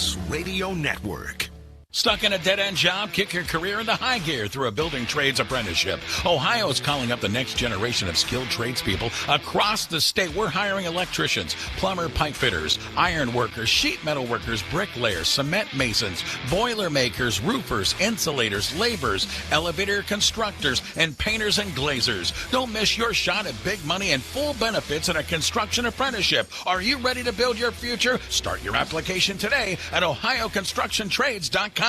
Sports Radio Network. Stuck in a dead-end job? Kick your career into high gear through a building trades apprenticeship. Ohio is calling up the next generation of skilled tradespeople across the state. We're hiring electricians, plumber, pipe fitters, iron workers, sheet metal workers, bricklayers, cement masons, boiler makers, roofers, insulators, laborers, elevator constructors, and painters and glazers. Don't miss your shot at big money and full benefits in a construction apprenticeship. Are you ready to build your future? Start your application today at ohioconstructiontrades.com.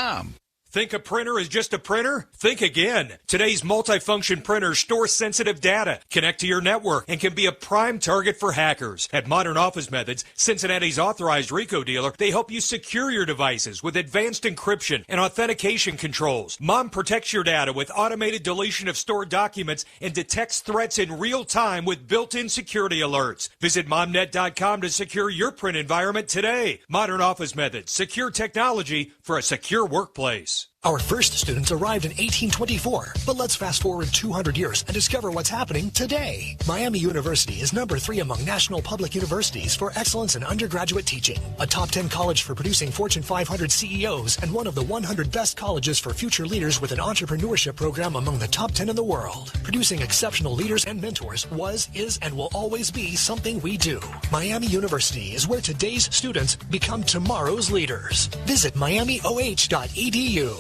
Think a printer is just a printer? Think again. Today's multifunction printers store sensitive data, connect to your network, and can be a prime target for hackers. At Modern Office Methods, Cincinnati's authorized RICO dealer, they help you secure your devices with advanced encryption and authentication controls. Mom protects your data with automated deletion of stored documents and detects threats in real time with built-in security alerts. Visit momnet.com to secure your print environment today. Modern Office Methods, secure technology for a secure workplace. Our first students arrived in 1824, but let's fast forward 200 years and discover what's happening today. Miami University is number 3 among national public universities for excellence in undergraduate teaching, a top 10 college for producing Fortune 500 CEOs, and one of the 100 best colleges for future leaders with an entrepreneurship program among the top 10 in the world. Producing exceptional leaders and mentors was, is, and will always be something we do. Miami University is where today's students become tomorrow's leaders. Visit miamioh.edu.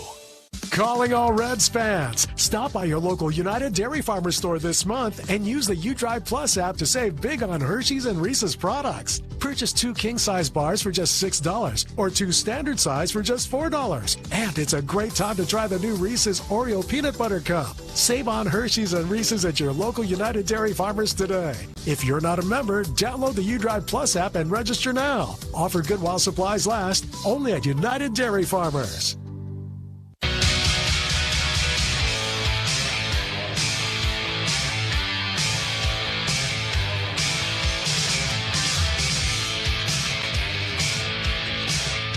Calling all Reds fans. Stop by your local United Dairy Farmers store this month and use the UDrive Plus app to save big on Hershey's and Reese's products. Purchase 2 king-size bars for just $6 or 2 standard size for just $4. And it's a great time to try the new Reese's Oreo Peanut Butter Cup. Save on Hershey's and Reese's at your local United Dairy Farmers today. If you're not a member, download the UDrive Plus app and register now. Offer good while supplies last, only at United Dairy Farmers.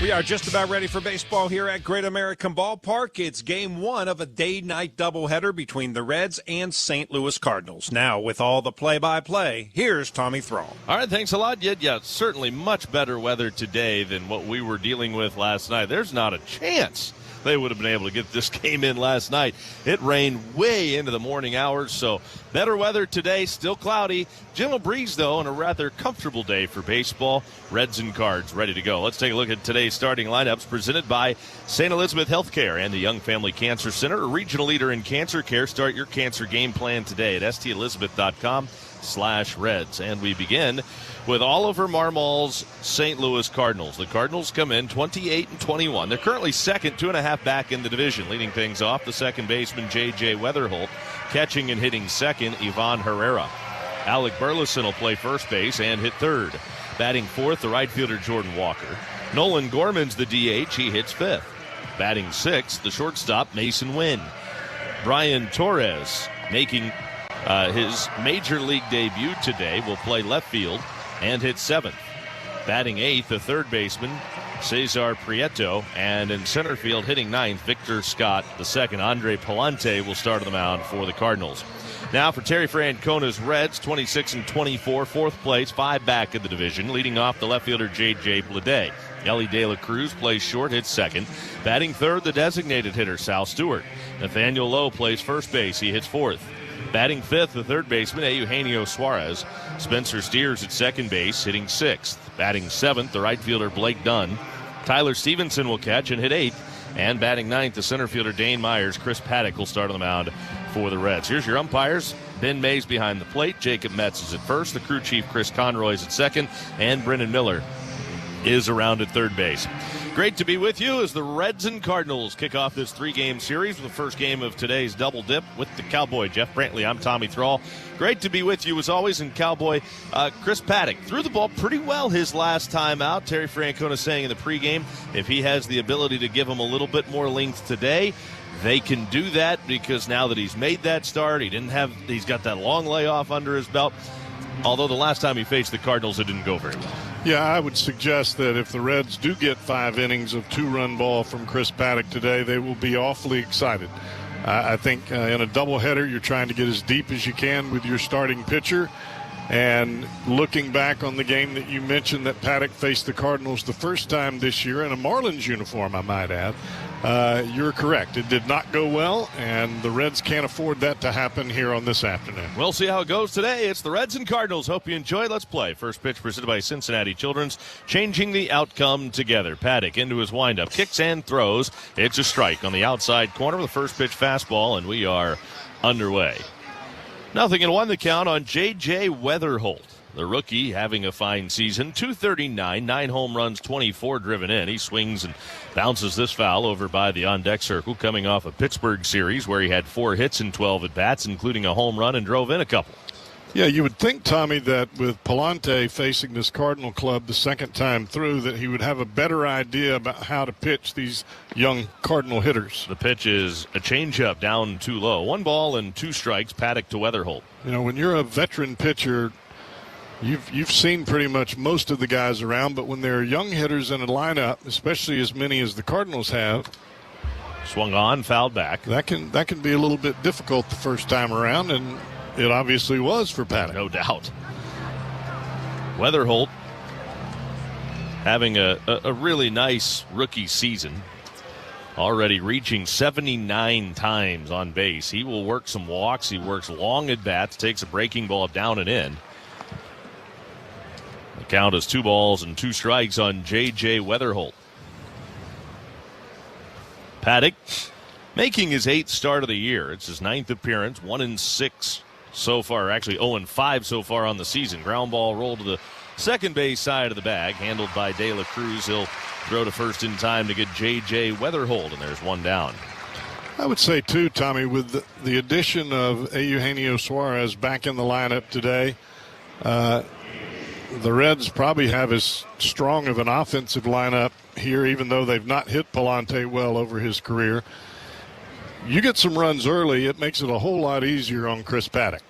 We are just about ready for baseball here at Great American Ballpark. It's game 1 of a day-night doubleheader between the Reds and St. Louis Cardinals. Now, with all the play-by-play, here's Tommy Thrall. All right, thanks a lot. Yeah, certainly much better weather today than what we were dealing with last night. There's not a chance they would have been able to get this game in last night. It rained way into the morning hours, so better weather today, still cloudy. Gentle breeze, though, and a rather comfortable day for baseball. Reds and Cards ready to go. Let's take a look at today's starting lineups presented by St. Elizabeth Healthcare and the Young Family Cancer Center, a regional leader in cancer care. Start your cancer game plan today at stelizabeth.com/Reds. And we begin with Oliver Marmol's St. Louis Cardinals. The Cardinals come in 28-21. They're currently second, 2.5 back in the division. Leading things off, the second baseman, J.J. Weatherholt. Catching and hitting second, Ivan Herrera. Alec Burleson will play first base and hit third. Batting fourth, the right fielder, Jordan Walker. Nolan Gorman's the DH. He hits fifth. Batting sixth, the shortstop, Mason Wynn. Brian Torres, making his major league debut today, will play left field and hit seventh. Batting eighth, the third baseman, Cesar Prieto. And in center field, hitting ninth, Victor Scott II. Andre Palante will start on the mound for the Cardinals. Now for Terry Francona's Reds, 26-24, fourth place, 5 back in the division. Leading off, the left fielder, J.J. Bleday. Ellie De La Cruz plays short, hits second. Batting third, the designated hitter, Sal Stewart. Nathaniel Lowe plays first base. He hits fourth. Batting fifth, the third baseman, Eugenio Suarez. Spencer Steers at second base, hitting sixth. Batting seventh, the right fielder, Blake Dunn. Tyler Stevenson will catch and hit eighth. And batting ninth, the center fielder, Dane Myers. Chris Paddock will start on the mound for the Reds. Here's your umpires. Ben Mays behind the plate. Jacob Metz is at first. The crew chief, Chris Conroy, is at second. And Brendan Miller is around at third base. Great to be with you as the Reds and Cardinals kick off this 3-game series with the first game of today's double dip with the Cowboy, Jeff Brantley. I'm Tommy Thrall. Great to be with you as always. And Cowboy, Chris Paddock threw the ball pretty well his last time out. Terry Francona saying in the pregame, if he has the ability to give him a little bit more length today, they can do that, because now that he's made that start, he's got that long layoff under his belt. Although the last time he faced the Cardinals, it didn't go very well. Yeah, I would suggest that if the Reds do get 5 innings of 2-run ball from Chris Paddock today, they will be awfully excited. I think in a doubleheader, you're trying to get as deep as you can with your starting pitcher. And looking back on the game that you mentioned that Paddock faced the Cardinals the first time this year in a Marlins uniform, I might add, you're correct. It did not go well, and the Reds can't afford that to happen here on this afternoon. We'll see how it goes today. It's the Reds and Cardinals. Hope you enjoy. Let's play. First pitch presented by Cincinnati Children's, changing the outcome together. Paddock into his windup, kicks and throws. It's a strike on the outside corner with the first pitch fastball, and we are underway. 0-1 the count on J.J. Weatherholt. The rookie having a fine season, 239, 9 home runs, 24 driven in. He swings and bounces this foul over by the on-deck circle, coming off a Pittsburgh series where he had 4 hits in 12 at-bats, including a home run, and drove in a couple. Yeah, you would think, Tommy, that with Palante facing this Cardinal club the second time through, that he would have a better idea about how to pitch these young Cardinal hitters. The pitch is a changeup down too low. 1 ball and 2 strikes, Paddock to Weatherholt. You know, when you're a veteran pitcher, you've seen pretty much most of the guys around, but when there are young hitters in a lineup, especially as many as the Cardinals have, swung on, fouled back. That can be a little bit difficult the first time around, and it obviously was for Paddock. No doubt. Weatherholt having a really nice rookie season. Already reaching 79 times on base. He will work some walks. He works long at-bats, takes a breaking ball down and in. The count is 2 balls and 2 strikes on J.J. Weatherholt. Paddock making his 8th start of the year. It's his 9th appearance, 1-6 so far, actually 0-5 so far on the season. Ground ball rolled to the second base side of the bag, handled by De La Cruz. He'll throw to first in time to get J.J. Weatherholt, and there's 1 down. I would say, too, Tommy, with the addition of Eugenio Suarez back in the lineup today, the Reds probably have as strong of an offensive lineup here, even though they've not hit Palante well over his career. You get some runs early, it makes it a whole lot easier on Chris Paddock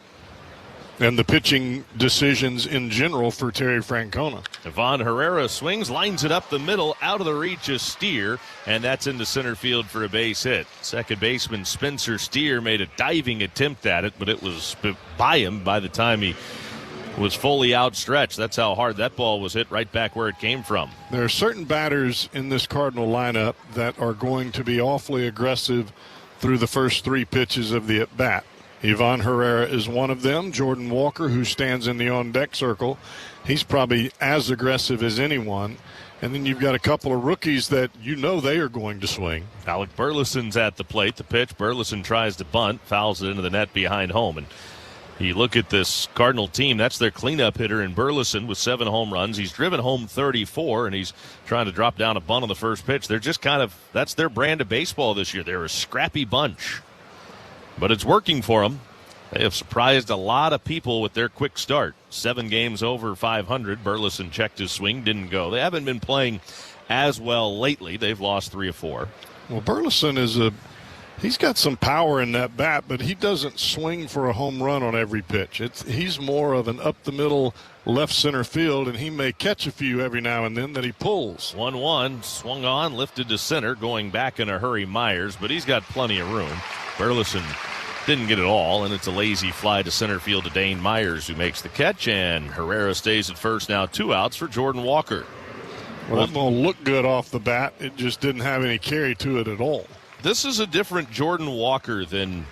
and the pitching decisions in general for Terry Francona. Ivan Herrera swings, lines it up the middle, out of the reach of Steer, and that's into center field for a base hit. Second baseman Spencer Steer made a diving attempt at it, but it was by him by the time he was fully outstretched. That's how hard that ball was hit, right back where it came from. There are certain batters in this Cardinal lineup that are going to be awfully aggressive through the first 3 pitches of the at-bat. Ivan Herrera is one of them. Jordan Walker, who stands in the on-deck circle, he's probably as aggressive as anyone. And then you've got a couple of rookies that you know they are going to swing. Alec Burleson's at the plate. The pitch, Burleson tries to bunt, fouls it into the net behind home. And you look at this Cardinal team, that's their cleanup hitter in Burleson with 7 home runs. He's driven home 34, and he's trying to drop down a bunt on the first pitch. They're just that's their brand of baseball this year. They're a scrappy bunch. But it's working for them. They have surprised a lot of people with their quick start. 7 games over 500. Burleson checked his swing, didn't go. They haven't been playing as well lately. They've lost 3 of 4. Well, Burleson he's got some power in that bat, but he doesn't swing for a home run on every pitch. He's more of an up-the-middle left center field, and he may catch a few every now and then that he pulls. 1-1, swung on, lifted to center, going back in a hurry Myers, but he's got plenty of room. Burleson didn't get it all, and it's a lazy fly to center field to Dane Myers, who makes the catch, and Herrera stays at first now. 2 outs for Jordan Walker. Well, that ball looked good off the bat. It just didn't have any carry to it at all. This is a different Jordan Walker than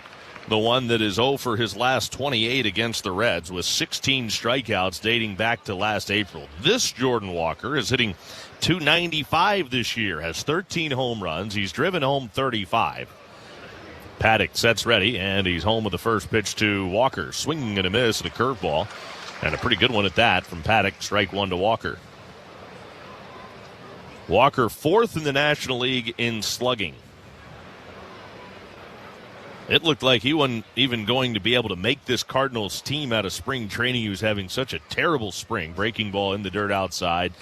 the one that is 0 for his last 28 against the Reds with 16 strikeouts dating back to last April. This Jordan Walker is hitting .295 this year, has 13 home runs. He's driven home 35. Paddock sets ready, and he's home with the first pitch to Walker. Swinging and a miss and a curveball, and a pretty good one at that from Paddock. Strike 1 to Walker. Walker 4th in the National League in slugging. It looked like he wasn't even going to be able to make this Cardinals team out of spring training. He was having such a terrible spring. Breaking ball in the dirt outside.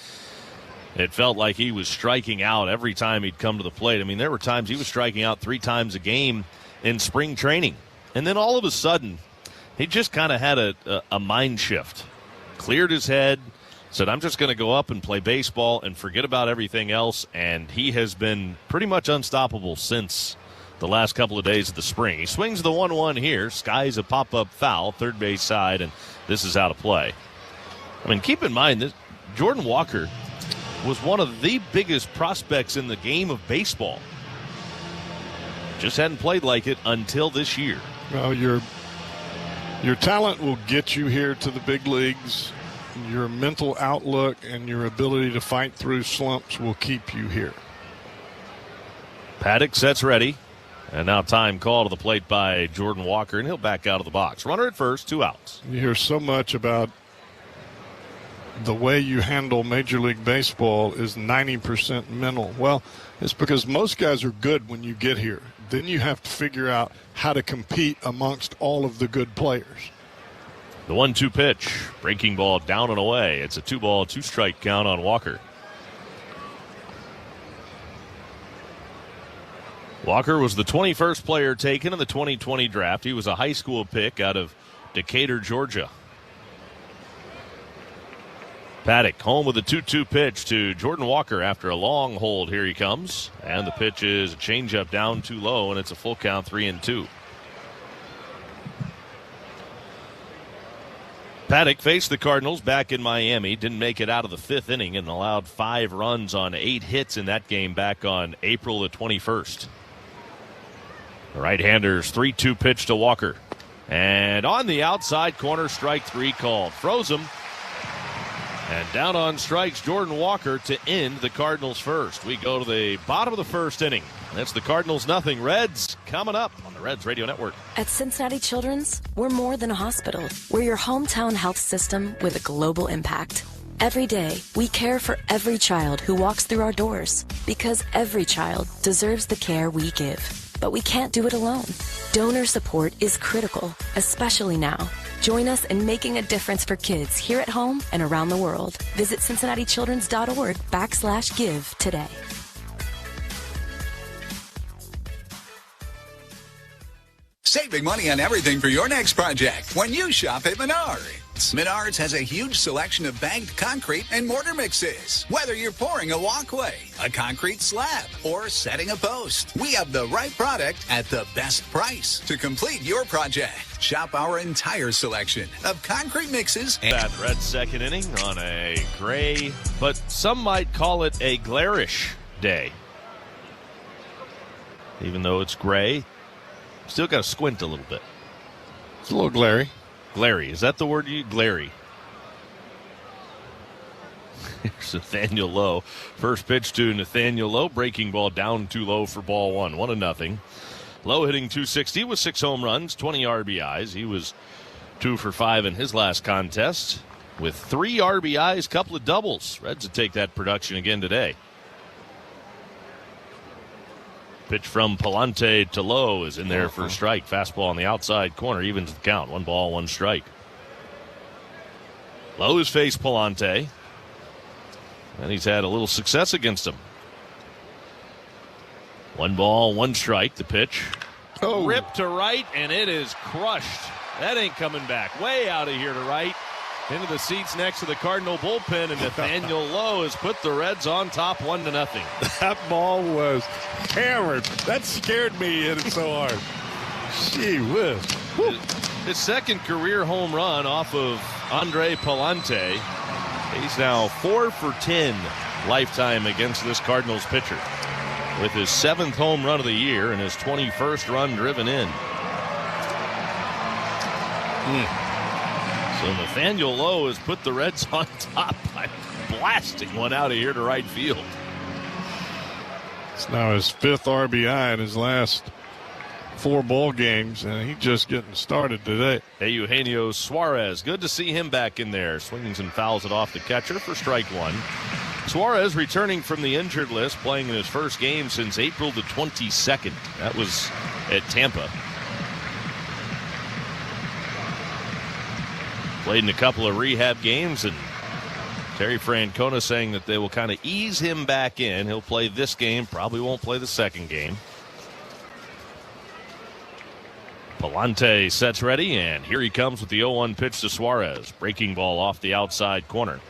It felt like he was striking out every time he'd come to the plate. I mean, there were times he was striking out 3 times a game in spring training. And then all of a sudden, he just kind of had a mind shift. Cleared his head, said, I'm just going to go up and play baseball and forget about everything else. And he has been pretty much unstoppable since the last couple of days of the spring. He swings the 1-1 here. Skies a pop-up foul, third base side, and this is out of play. I mean, keep in mind that Jordan Walker was one of the biggest prospects in the game of baseball. Just hadn't played like it until this year. Well, your talent will get you here to the big leagues. Your mental outlook and your ability to fight through slumps will keep you here. Paddock sets ready. And now time call to the plate by Jordan Walker, and he'll back out of the box. Runner at first, 2 outs. You hear so much about the way you handle Major League Baseball is 90% mental. Well, it's because most guys are good when you get here. Then you have to figure out how to compete amongst all of the good players. The 1-2 pitch. Breaking ball down and away. It's a 2-ball, 2-strike count on Walker. Walker was the 21st player taken in the 2020 draft. He was a high school pick out of Decatur, Georgia. Paddock home with a 2-2 pitch to Jordan Walker after a long hold. Here he comes. And the pitch is a changeup down too low, and it's a full count, 3-2. Paddock faced the Cardinals back in Miami. Didn't make it out of the 5th inning and allowed 5 runs on 8 hits in that game back on April the 21st. The right-hander's 3-2 pitch to Walker. And on the outside corner, strike 3 called. Froze him. And down on strikes, Jordan Walker to end the Cardinals first. We go to the bottom of the 1st inning. That's the Cardinals 0. Reds coming up on the Reds Radio Network. At Cincinnati Children's, we're more than a hospital. We're your hometown health system with a global impact. Every day, we care for every child who walks through our doors because every child deserves the care we give. But we can't do it alone. Donor support is critical, especially now. Join us in making a difference for kids here at home and around the world. Visit CincinnatiChildren's.org/give today. Save big money on everything for your next project when you shop at Menards. Menards has a huge selection of bagged concrete and mortar mixes. Whether you're pouring a walkway, a concrete slab, or setting a post, we have the right product at the best price to complete your project. Shop our entire selection of concrete mixes. That Reds 2nd inning on a gray, but some might call it a glarish day. Even though it's gray, still got to squint a little bit. It's a little glary. Glary. Is that the word you glary? Here's Nathaniel Lowe. First pitch to Nathaniel Lowe. Breaking ball down too low for ball 1. 1-0. Lowe hitting .260 with 6 home runs, 20 RBIs. He was 2 for 5 in his last contest with 3 RBIs, couple of doubles. Reds would take that production again today. Pitch from Palante to Lowe is in there for a strike. Fastball on the outside corner, evens the count. 1 ball, 1 strike. Lowe has faced Palante, and he's had a little success against him. 1 ball, 1 strike. The pitch. Ripped to right, and it is crushed. That ain't coming back. Way out of here to right. Into the seats next to the Cardinal bullpen, and Nathaniel Lowe has put the Reds on top 1-0. That ball was hammered. That scared me in it so hard. Gee whiz. His 2nd career home run off of Andre Palante. He's now 4 for 10 lifetime against this Cardinals pitcher, with his 7th home run of the year and his 21st run driven in. So Nathaniel Lowe has put the Reds on top by blasting one out of here to right field. It's now his 5th RBI in his last 4 ball games, and he's just getting started today. Eugenio Suarez, good to see him back in there. Swings and fouls it off the catcher for strike 1. Suarez returning from the injured list, playing in his first game since April the 22nd. That was at Tampa. Played in a couple of rehab games, and Terry Francona saying that they will kind of ease him back in. He'll play this game, probably won't play the 2nd game. Palante sets ready, and here he comes with the 0-1 pitch to Suarez. Breaking ball off the outside corner.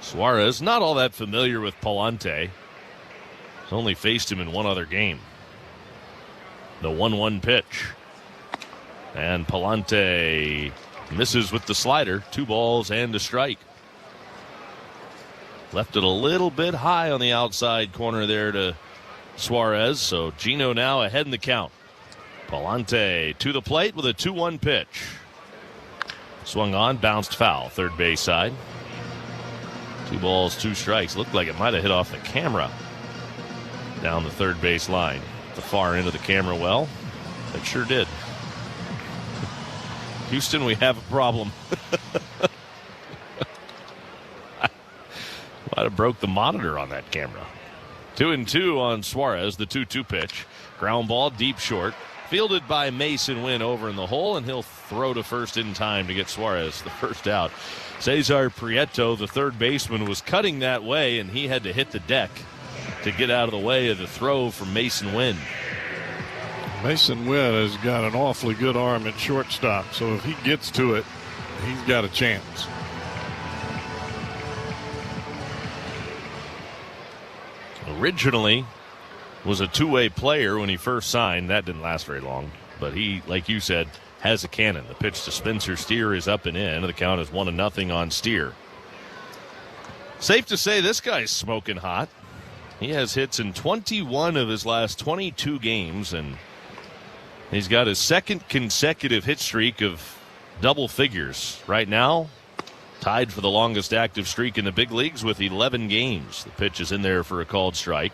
Suarez, not all that familiar with Palante. He's only faced him in one other game. The 1-1 pitch. And Palante misses with the slider. 2 balls and a strike. Left it a little bit high on the outside corner there to Suarez. So Gino now ahead in the count. Palante to the plate with a 2-1 pitch. Swung on, bounced foul, third base side. 2 balls, 2 strikes. Looked like it might have hit off the camera down the third base line. The far end of the camera well. It sure did. Houston, we have a problem. Might have broke the monitor on that camera. 2-2 on Suarez, the 2-2 pitch. Ground ball, deep short. Fielded by Mason Wynn over in the hole, and he'll throw to first in time to get Suarez the first out. Cesar Prieto, the third baseman, was cutting that way, and he had to hit the deck to get out of the way of the throw from Mason Wynn. Mason Wynn has got an awfully good arm at shortstop, so if he gets to it, he's got a chance. Originally was a two-way player when he first signed. That didn't last very long, but he, like you said, has a cannon. The pitch to Spencer Steer is up and in. The count is 1-0 on Steer. Safe to say this guy's smoking hot. He has hits in 21 of his last 22 games, and he's got his second consecutive hit streak of double figures. Right now, tied for the longest active streak in the big leagues with 11 games. The pitch is in there for a called strike.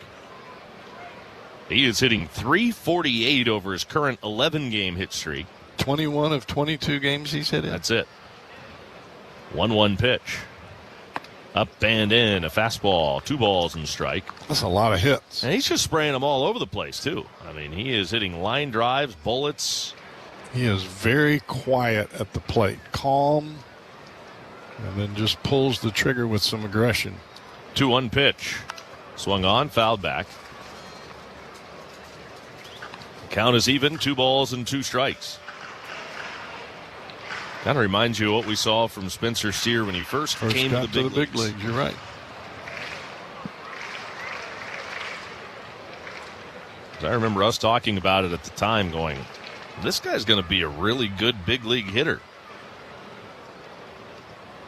He is hitting .348 over his current 11-game hit streak. 21 of 22 games he's hit in. That's it. 1-1 pitch. Up and in, a fastball, 2 balls and strike. That's a lot of hits. And he's just spraying them all over the place, too. I mean, he is hitting line drives, bullets. He is very quiet at the plate. Calm. And then just pulls the trigger with some aggression. 2-1 pitch. Swung on, fouled back. Count is even, 2 balls and 2 strikes. Kind of reminds you of what we saw from Spencer Steer when he first came to the big leagues. You're right. I remember us talking about it at the time going, this guy's going to be a really good big league hitter.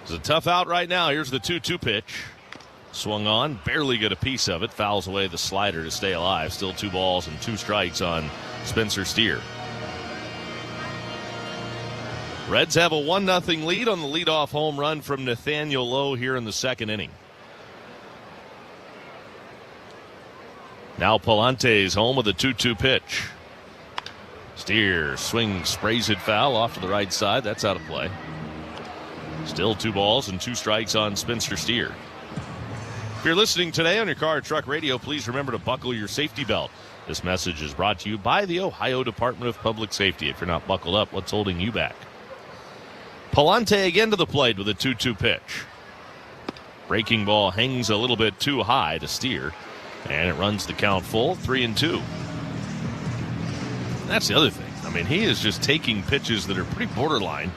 It's a tough out right now. Here's the 2-2 pitch. Swung on, barely get a piece of it. Fouls away the slider to stay alive. Still 2 balls and 2 strikes on Spencer Steer. Reds have a 1-0 lead on the leadoff home run from Nathaniel Lowe here in the second inning. Now Palante is home with a 2-2 pitch. Steer swings, sprays it foul off to the right side. That's out of play. Still 2 balls and 2 strikes on Spencer Steer. If you're listening today on your car or truck radio, please remember to buckle your safety belt. This message is brought to you by the Ohio Department of Public Safety. If you're not buckled up, what's holding you back? Palante again to the plate with a 2-2 pitch. Breaking ball hangs a little bit too high to Steer, and it runs the count full, 3-2. That's the other thing. I mean, he is just taking pitches that are pretty borderline,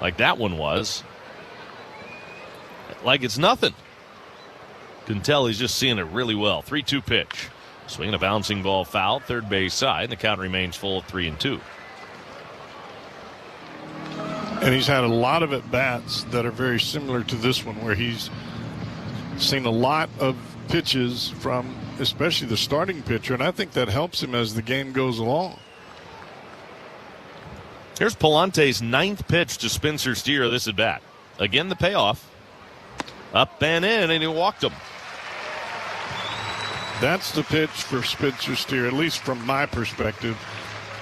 like that one was, like it's nothing. Can tell he's just seeing it really well. 3-2 pitch. Swinging a bouncing ball foul, third base side, and the count remains full at 3-2. And he's had a lot of at-bats that are very similar to this one, where he's seen a lot of pitches from especially the starting pitcher, and I think that helps him as the game goes along. Here's Palante's 9th pitch to Spencer Steer this at-bat. Again, the payoff. Up and in, and he walked him. That's the pitch for Spencer Steer, at least from my perspective,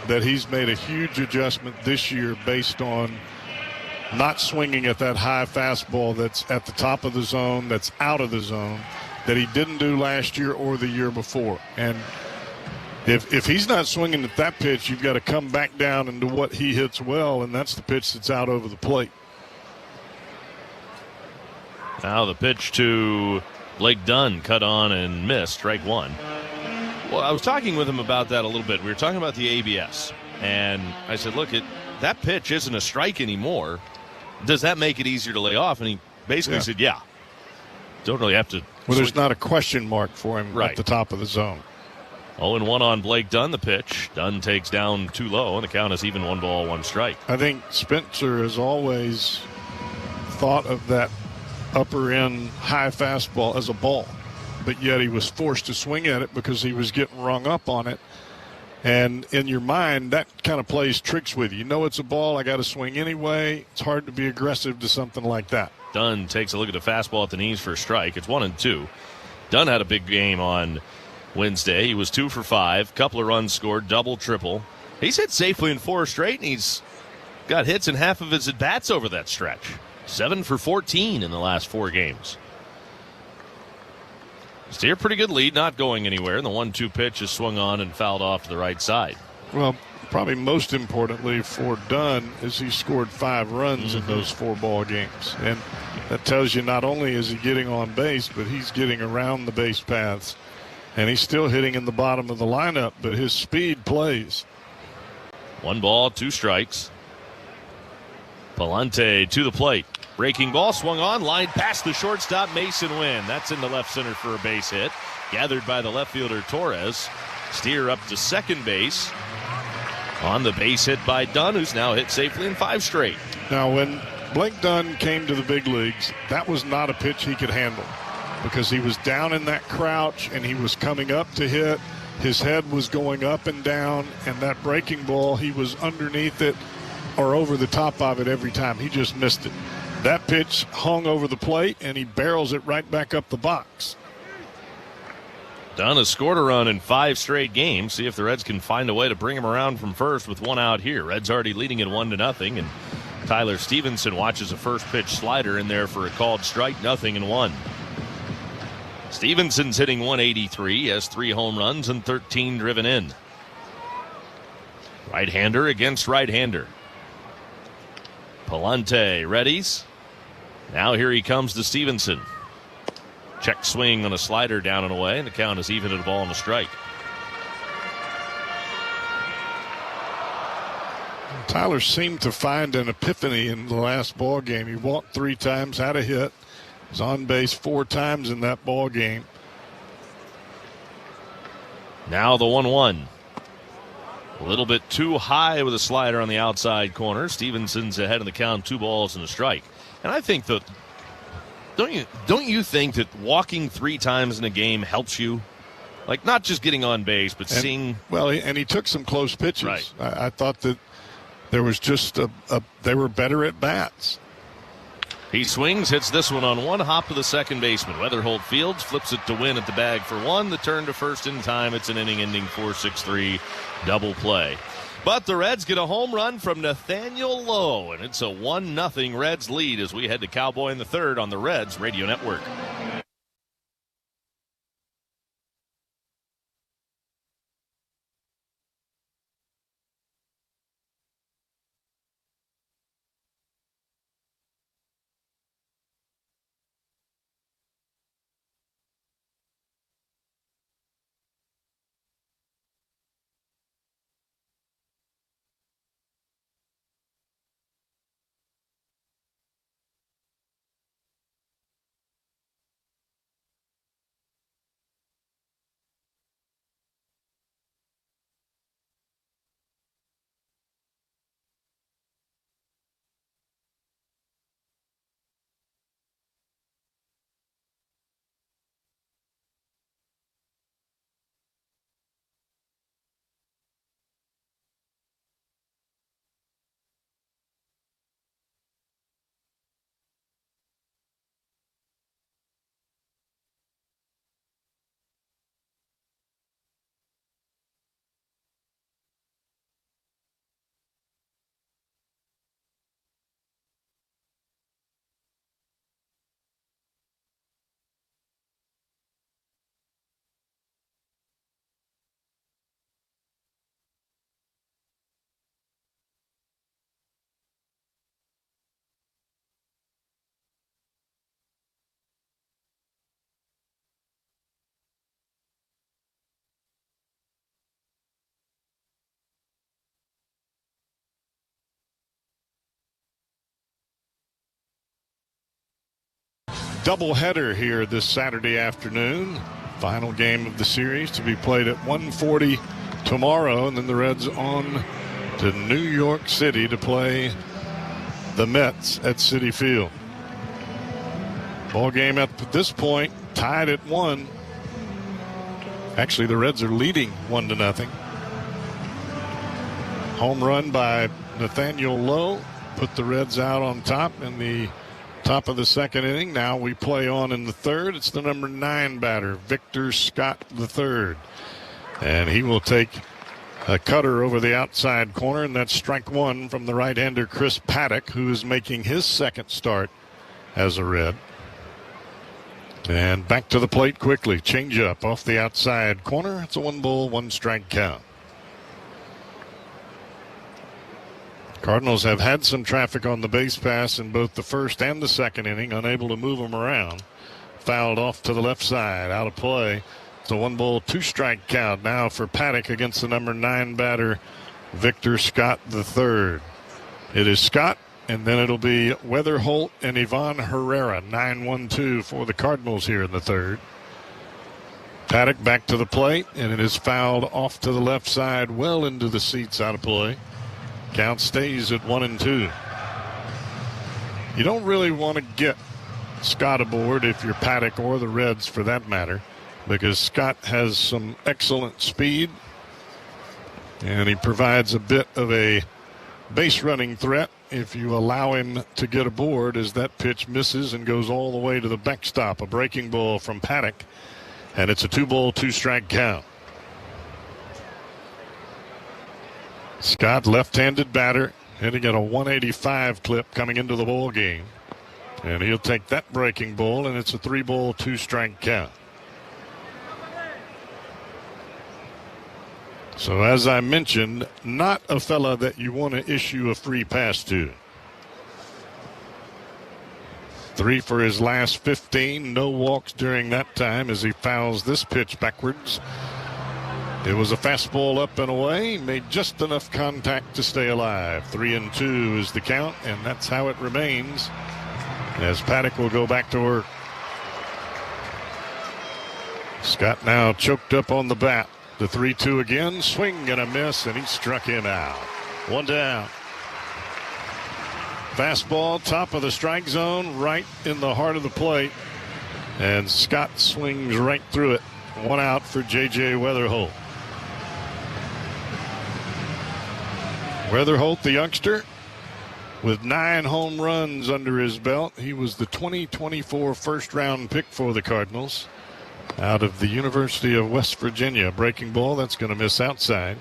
that he's made a huge adjustment this year based on not swinging at that high fastball that's at the top of the zone, that's out of the zone, that he didn't do last year or the year before. And if he's not swinging at that pitch, you've got to come back down into what he hits well, and that's the pitch that's out over the plate. Now the pitch to Blake Dunn, cut on and missed, strike one. Well, I was talking with him about that a little bit. We were talking about the ABS, and I said, look, that pitch isn't a strike anymore. Does that make it easier to lay off? And he basically said, yeah. don't really have to. Well, there's not a question mark for him at the top of the zone. 0-1 on Blake Dunn, the pitch. Dunn takes down too low, and the count is even 1 ball, 1 strike. I think Spencer has always thought of that upper end high fastball as a ball, but yet he was forced to swing at it because he was getting rung up on it. And in your mind, that kind of plays tricks with you. You know it's a ball. I got to swing anyway. It's hard to be aggressive to something like that. Dunn takes a look at the fastball at the knees for a strike. It's 1-2. Dunn had a big game on Wednesday. He was 2 for 5. Couple of runs scored, double, triple. He's hit safely in 4 straight, and he's got hits in half of his at-bats over that stretch. 7 for 14 in the last 4 games. Steer pretty good lead, not going anywhere. And the 1-2 pitch is swung on and fouled off to the right side. Well, probably most importantly for Dunn is he scored 5 runs in those 4 ball games. And that tells you not only is he getting on base, but he's getting around the base paths. And he's still hitting in the bottom of the lineup, but his speed plays. 1 ball, 2 strikes. Palante to the plate. Breaking ball swung on, lined past the shortstop, Mason Wynn. That's into left center for a base hit. Gathered by the left fielder Torres. Steer up to second base. On the base hit by Dunn, who's now hit safely in 5 straight. Now, when Blake Dunn came to the big leagues, that was not a pitch he could handle because he was down in that crouch and he was coming up to hit. His head was going up and down, and that breaking ball, he was underneath it or over the top of it every time. He just missed it. That pitch hung over the plate, and he barrels it right back up the box. Dunn has scored a run in 5 straight games. See if the Reds can find a way to bring him around from first with 1 out here. Reds already leading it 1-0, and Tyler Stevenson watches a first pitch slider in there for a called strike, 0-1. Stevenson's hitting 183, has 3 home runs and 13 driven in. Right-hander against right-hander. Palante readies. Now here he comes to Stevenson. Check swing on a slider down and away, and the count is even at a ball and a strike. Tyler seemed to find an epiphany in the last ball game. He walked 3 times, had a hit, was on base 4 times in that ball game. Now the 1-1. A little bit too high with a slider on the outside corner. Stevenson's ahead of the count, 2 balls and a strike. And I think that don't you think that walking 3 times in a game helps you? Like, not just getting on base, but seeing. Well, and he took some close pitches. Right. I thought that there was just they were better at bats. He swings, hits this one on 1 hop to the second baseman. Weatherholt Fields flips it to Win at the bag for 1. The turn to first in time. It's an inning-ending 4-6-3 double play. But the Reds get a home run from Nathaniel Lowe, and it's a 1-0 Reds lead as we head to Cowboy in the third on the Reds Radio Network. doubleheader here this Saturday afternoon. Final game of the series to be played at 1:40 tomorrow, and then the Reds on to New York City to play the Mets at Citi Field. Ball game at this point tied at 1. Actually, the Reds are leading 1-0. Home run by Nathaniel Lowe put the Reds out on top in the top of the second inning. Now we play on in the third. It's the number 9 batter, Victor Scott III. And he will take a cutter over the outside corner, and that's strike 1 from the right-hander Chris Paddock, who is making his second start as a Red. And back to the plate quickly. Change up off the outside corner. It's a 1-ball, 1-strike count. Cardinals have had some traffic on the base pass in both the first and the second inning, unable to move them around. Fouled off to the left side, out of play. It's a 1-ball, 2-strike count now for Paddock against the number 9 batter, Victor Scott III. It is Scott, and then it'll be Weatherholt and Ivan Herrera, 9-1-2 for the Cardinals here in the third. Paddock back to the plate, and it is fouled off to the left side, well into the seats, out of play. Count stays at 1-2. You don't really want to get Scott aboard if you're Paddock or the Reds for that matter, because Scott has some excellent speed, and he provides a bit of a base running threat if you allow him to get aboard, as that pitch misses and goes all the way to the backstop. A breaking ball from Paddock, and it's a 2-ball, 2-strike count. Scott, left-handed batter, hitting at a 185 clip coming into the ball game. And he'll take that breaking ball, and it's a 3-ball, 2-strike count. So as I mentioned, not a fella that you want to issue a free pass to. 3 for his last 15, no walks during that time as he fouls this pitch backwards. It was a fastball up and away, made just enough contact to stay alive. 3-2 is the count, and that's how it remains as Paddock will go back to work. Scott now choked up on the bat. The 3-2 again, swing and a miss, and he struck him out. 1 down. Fastball, top of the strike zone, right in the heart of the plate, and Scott swings right through it. 1 out for J.J. Weatherholt. Weatherholt, the youngster, with 9 home runs under his belt. He was the 2024 first-round pick for the Cardinals out of the University of West Virginia. Breaking ball, that's going to miss outside.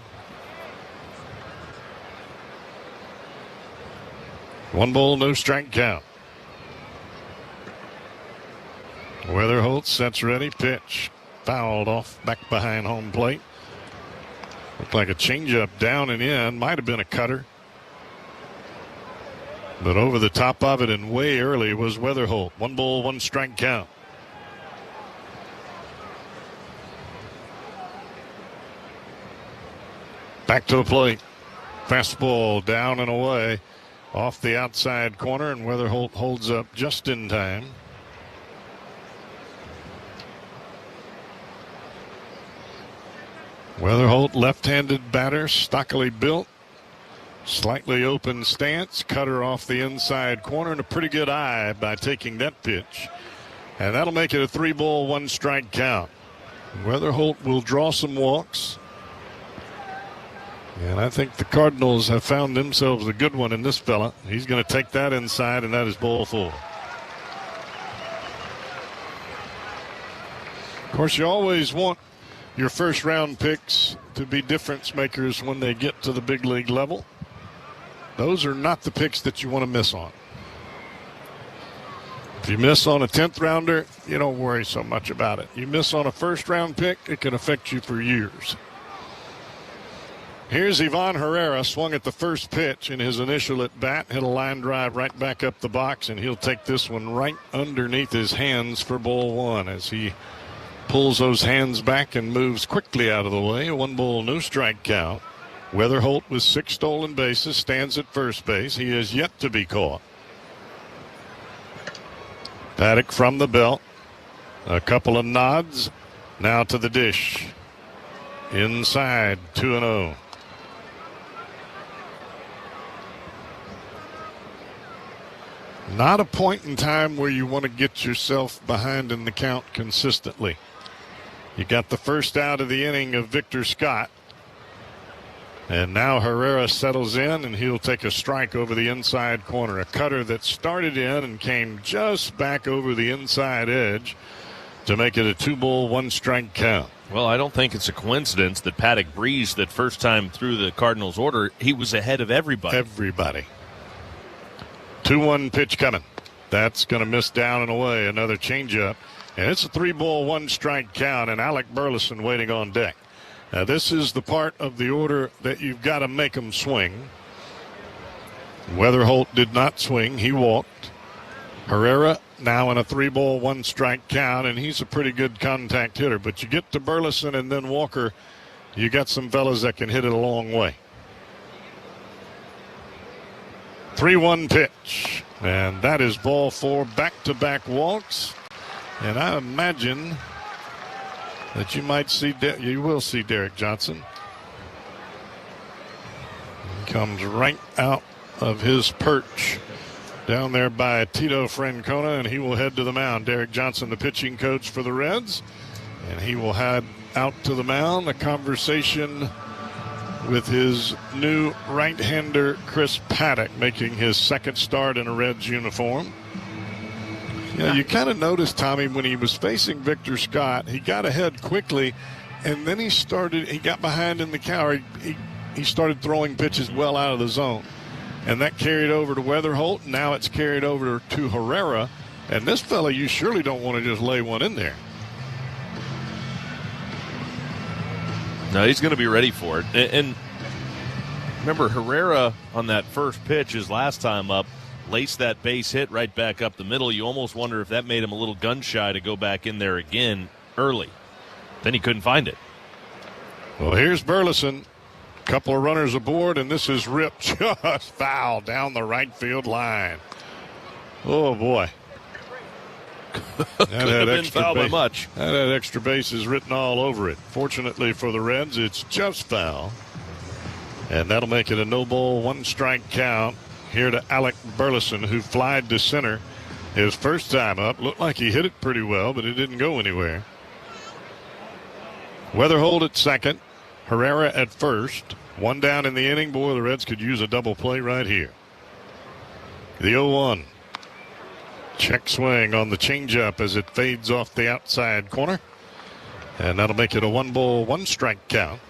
1 ball, no strike count. Weatherholt sets ready, pitch. Fouled off back behind home plate. Looked like a changeup down and in. Might have been a cutter. But over the top of it and way early was Weatherholt. 1 ball, 1 strike count. Back to the plate. Fastball down and away off the outside corner, and Weatherholt holds up just in time. Weatherholt, left-handed batter, stockily built, slightly open stance, cutter off the inside corner, and a pretty good eye by taking that pitch. And that'll make it a 3-ball, 1-strike count. Weatherholt will draw some walks. And I think the Cardinals have found themselves a good one in this fella. He's going to take that inside, and that is ball 4. Of course, you always want your first-round picks to be difference makers when they get to the big league level. Those are not the picks that you want to miss on. If you miss on a 10th rounder, you don't worry so much about it. You miss on a first-round pick, it can affect you for years. Here's Ivan Herrera, swung at the first pitch in his initial at bat, hit a line drive right back up the box, and he'll take this one right underneath his hands for ball 1 as he pulls those hands back and moves quickly out of the way. A 1 ball, no strike count. Weatherholt with 6 stolen bases stands at first base. He is yet to be caught. Paddock from the belt. A couple of nods. Now to the dish. Inside, 2-0. Not a point in time where you want to get yourself behind in the count consistently. You got the first out of the inning of Victor Scott. And now Herrera settles in, and he'll take a strike over the inside corner. A cutter that started in and came just back over the inside edge to make it a 2-ball, 1-strike count. Well, I don't think it's a coincidence that Paddock breezed that first time through the Cardinals order. He was ahead of everybody. 2-1 pitch coming. That's going to miss down and away. Another changeup. And it's a 3-ball, 1-strike count, and Alec Burleson waiting on deck. Now, this is the part of the order that you've got to make them swing. Weatherholt did not swing. He walked. Herrera now in a 3-ball, 1-strike count, and he's a pretty good contact hitter. But you get to Burleson and then Walker, you got some fellas that can hit it a long way. 3-1 pitch, and that is ball 4, back-to-back walks. And I imagine that you might see, you will see Derek Johnson. He comes right out of his perch down there by Tito Francona, and he will head to the mound. Derek Johnson, the pitching coach for the Reds, and he will head out to the mound. A conversation with his new right-hander, Chris Paddock, making his second start in a Reds uniform. Yeah, you kind of noticed, Tommy, when he was facing Victor Scott, he got ahead quickly, and then he got behind in the count. He started throwing pitches well out of the zone. And that carried over to Weatherholt. Now it's carried over to Herrera. And this fella, you surely don't want to just lay one in there. No, he's going to be ready for it. And remember, Herrera on that first pitch, his last time up, laced that base hit right back up the middle. You almost wonder if that made him a little gun shy to go back in there again early. Then he couldn't find it. Well, here's Burleson. Couple of runners aboard, and this is ripped just foul down the right field line. Oh, boy. Could have been foul by much. That had extra bases written all over it. Fortunately for the Reds, it's just foul. And that'll make it a no-ball, 1-strike count here to Alec Burleson, who flied to center his first time up. Looked like he hit it pretty well, but it didn't go anywhere. Weatherholt at second. Herrera at first. One down in the inning. Boy, the Reds could use a double play right here. The 0-1. Check swing on the changeup as it fades off the outside corner. And that'll make it a 1-ball, 1-strike count.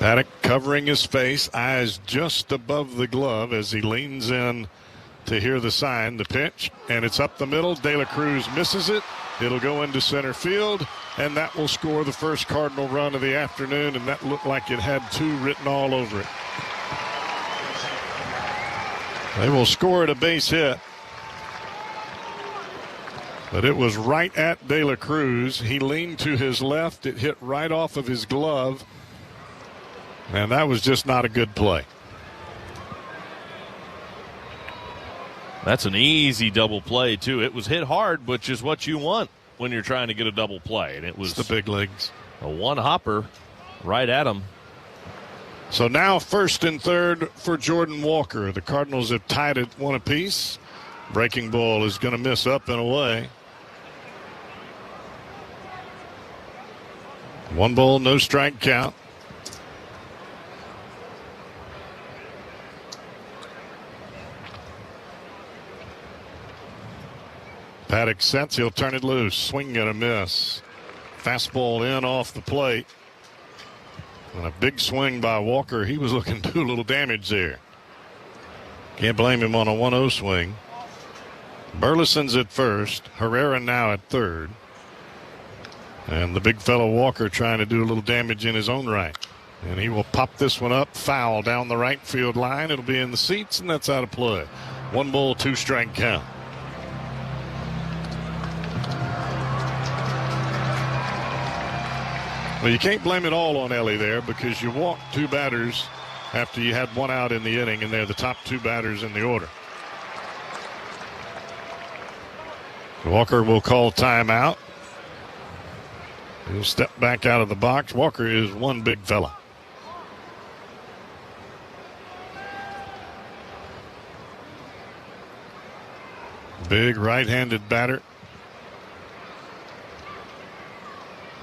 Paddock covering his face, eyes just above the glove as he leans in to hear the sign, the pitch, and it's up the middle. De La Cruz misses it. It'll go into center field, and that will score the first Cardinal run of the afternoon, and that looked like it had 2 written all over it. They will score at a base hit, but it was right at De La Cruz. He leaned to his left. It hit right off of his glove, and that was just not a good play. That's an easy double play, too. It was hit hard, which is what you want when you're trying to get a double play. And it was the big legs. A one-hopper right at him. So now first and third for Jordan Walker. The Cardinals have tied it 1 apiece. Breaking ball is going to miss up and away. 1 ball, no strike count. Paddock sets. He'll turn it loose. Swing and a miss. Fastball in off the plate. And a big swing by Walker. He was looking to do a little damage there. Can't blame him on a 1-0 swing. Burleson's at first. Herrera now at third. And the big fellow Walker trying to do a little damage in his own right. And he will pop this one up. Foul down the right field line. It'll be in the seats, and that's out of play. 1 ball, 2-strike count. Well, you can't blame it all on Ellie there because you walked 2 batters after you had one out in the inning, and they're the top two batters in the order. Walker will call timeout. He'll step back out of the box. Walker is one big fella. Big right-handed batter.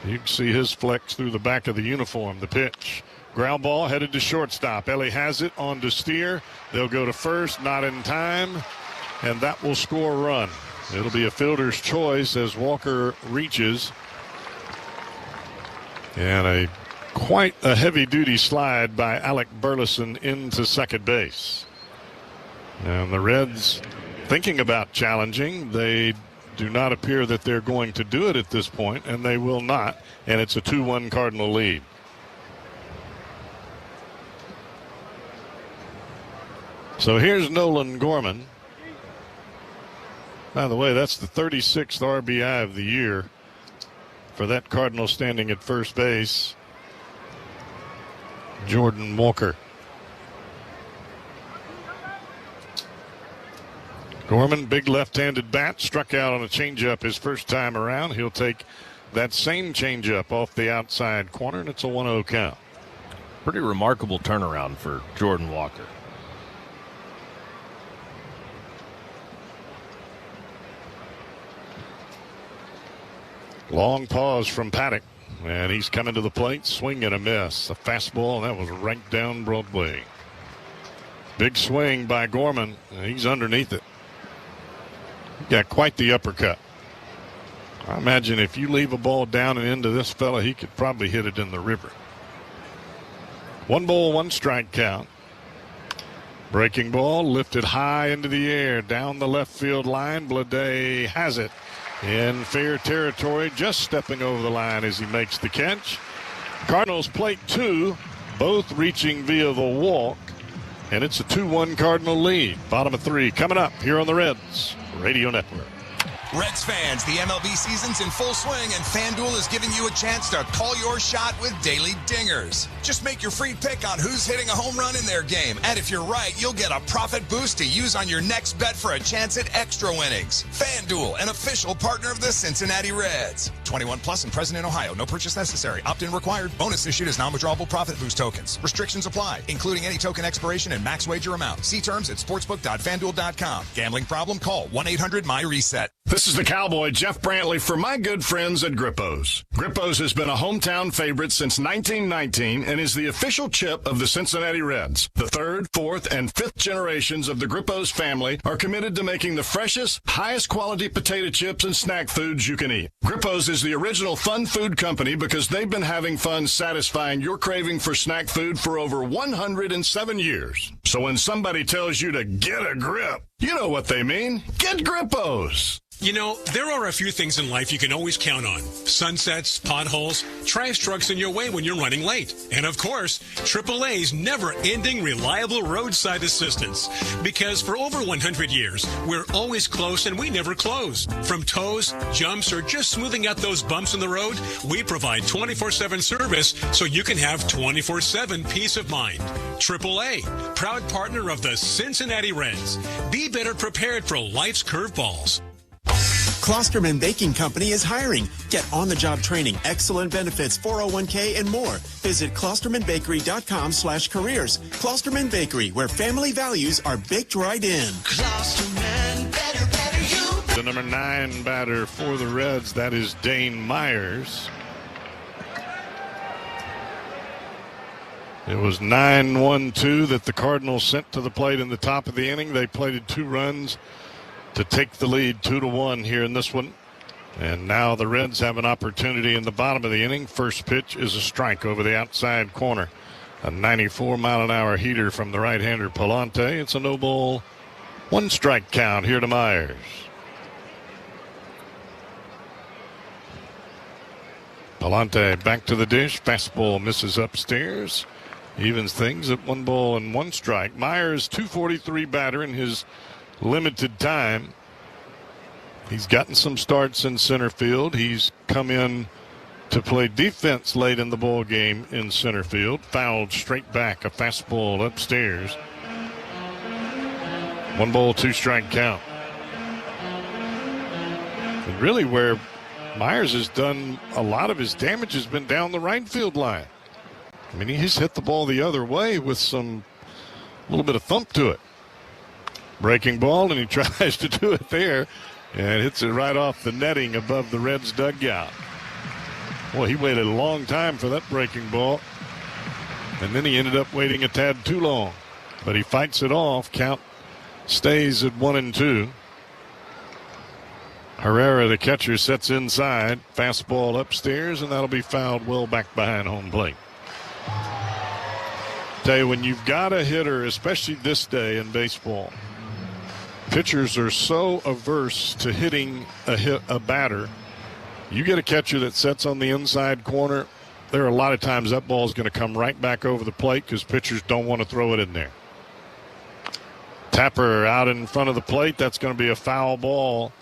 You can see his flex through the back of the uniform. The pitch. Ground ball headed to shortstop. Ellie has it on to Steer. They'll go to first, not in time, and that will score a run. It'll be a fielder's choice as Walker reaches. And quite a heavy-duty slide by Alec Burleson into second base. And the Reds thinking about challenging. They do not appear that they're going to do it at this point, and they will not. And it's a 2-1 Cardinal lead. So here's Nolan Gorman. By the way, that's the 36th RBI of the year for that Cardinal standing at first base, Jordan Walker. Gorman, big left-handed bat, struck out on a changeup his first time around. He'll take that same changeup off the outside corner, and it's a 1-0 count. Pretty remarkable turnaround for Jordan Walker. Long pause from Paddock, and he's coming to the plate, swing and a miss. A fastball, and that was right down Broadway. Big swing by Gorman, and he's underneath it. He got quite the uppercut. I imagine if you leave a ball down and into this fella, he could probably hit it in the river. 1 ball, 1 strike count. Breaking ball lifted high into the air, down the left field line. Blade has it in fair territory, just stepping over the line as he makes the catch. Cardinals plate 2, both reaching via the walk, and it's a 2-1 Cardinal lead. Bottom of 3 coming up here on the Reds Radio Network. Reds fans, the MLB season's in full swing, and FanDuel is giving you a chance to call your shot with daily dingers. Just make your free pick on who's hitting a home run in their game, and if you're right, you'll get a profit boost to use on your next bet for a chance at extra winnings. FanDuel, an official partner of the Cincinnati Reds. 21 plus and present in Ohio. No purchase necessary. Opt-in required. Bonus issued as non-withdrawable profit boost tokens. Restrictions apply, including any token expiration and max wager amount. See terms at sportsbook.fanduel.com. Gambling problem? Call 1-800-MY-RESET. This is the Cowboy, Jeff Brantley, for my good friends at Grippos. Grippos has been a hometown favorite since 1919 and is the official chip of the Cincinnati Reds. The 3rd, 4th, and 5th generations of the Grippos family are committed to making the freshest, highest quality potato chips and snack foods you can eat. Grippos is the original fun food company because they've been having fun satisfying your craving for snack food for over 107 years. So when somebody tells you to get a grip, you know what they mean. Get Grippos. You know, there are a few things in life you can always count on. Sunsets, potholes, trash trucks in your way when you're running late. And of course, AAA's never-ending reliable roadside assistance. Because for over 100 years, we're always close and we never close. From tows, jumps, or just smoothing out those bumps in the road, we provide 24/7 service so you can have 24/7 peace of mind. AAA, proud partner of the Cincinnati Reds. Be better prepared for life's curveballs. Klosterman Baking Company is hiring. Get on-the-job training, excellent benefits, 401k, and more. Visit klostermanbakery.com/careers. Klosterman Bakery, where family values are baked right in. Klosterman, better, you. The number 9 batter for the Reds, that is Dane Myers. It was 9-1-2 that the Cardinals sent to the plate in the top of the inning. They plated 2 runs to take the lead 2-1 here in this one. And now the Reds have an opportunity in the bottom of the inning. First pitch is a strike over the outside corner. A 94-mile-an-hour heater from the right-hander Palante. It's a no-ball, 1 strike count here to Myers. Palante back to the dish. Fastball misses upstairs. Evens things at 1 ball and 1 strike. Myers, 243 batter in his limited time. He's gotten some starts in center field. He's come in to play defense late in the ball game in center field. Fouled straight back, a fastball upstairs. 1 ball, 2 strike count. And really where Myers has done a lot of his damage has been down the right field line. I mean, he's hit the ball the other way with a little bit of thump to it. Breaking ball, and he tries to do it there and hits it right off the netting above the Reds dugout. Well, he waited a long time for that breaking ball, and then he ended up waiting a tad too long. But he fights it off. Count stays at 1-2. Herrera, the catcher, sets inside. Fastball upstairs, and that'll be fouled well back behind home plate. Tell you, when you've got a hitter, especially this day in baseball, pitchers are so averse to hitting a batter. You get a catcher that sets on the inside corner, there are a lot of times that ball is going to come right back over the plate because pitchers don't want to throw it in there. Tapper out in front of the plate. That's going to be a foul ball.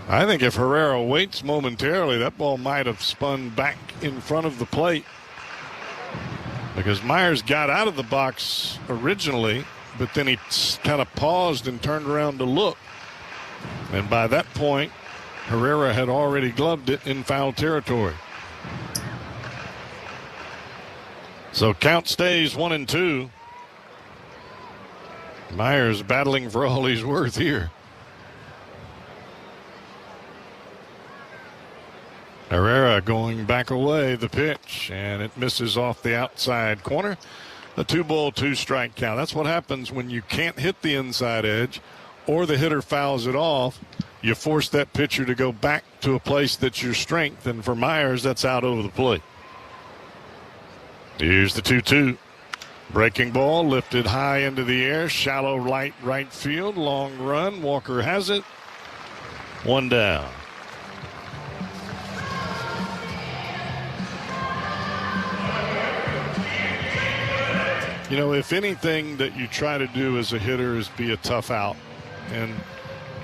I think if Herrera waits momentarily, that ball might have spun back in front of the plate because Myers got out of the box originally, but then he kind of paused and turned around to look. And by that point, Herrera had already gloved it in foul territory. So count stays 1-2. Myers battling for all he's worth here. Herrera going back away, the pitch, and it misses off the outside corner. The 2 ball, 2 strike count. That's what happens when you can't hit the inside edge or the hitter fouls it off. You force that pitcher to go back to a place that's your strength, and for Myers, that's out over the plate. Here's the 2-2. Breaking ball lifted high into the air, shallow right field, long run. Walker has it. 1 down. You know, if anything that you try to do as a hitter is be a tough out. And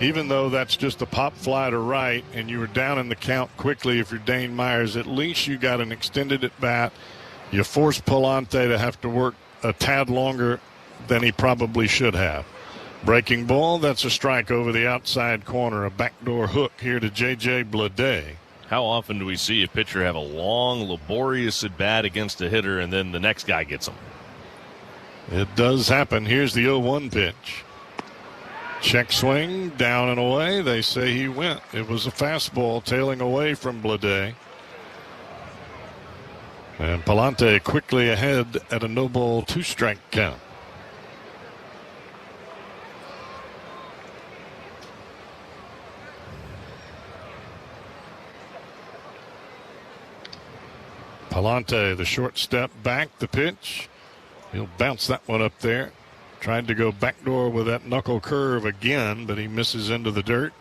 even though that's just a pop fly to right and you were down in the count quickly, if you're Dane Myers, at least you got an extended at bat. You force Palante to have to work a tad longer than he probably should have. Breaking ball, that's a strike over the outside corner. A backdoor hook here to J.J. Bleday. How often do we see a pitcher have a long, laborious at bat against a hitter and then the next guy gets him? It does happen. Here's the 0-1 pitch. Check swing, down and away. They say he went. It was a fastball tailing away from Bleday. And Palante quickly ahead at a no ball, 2 strike count. Palante, the short step back, the pitch. He'll bounce that one up there. Tried to go backdoor with that knuckle curve again, but he misses into the dirt.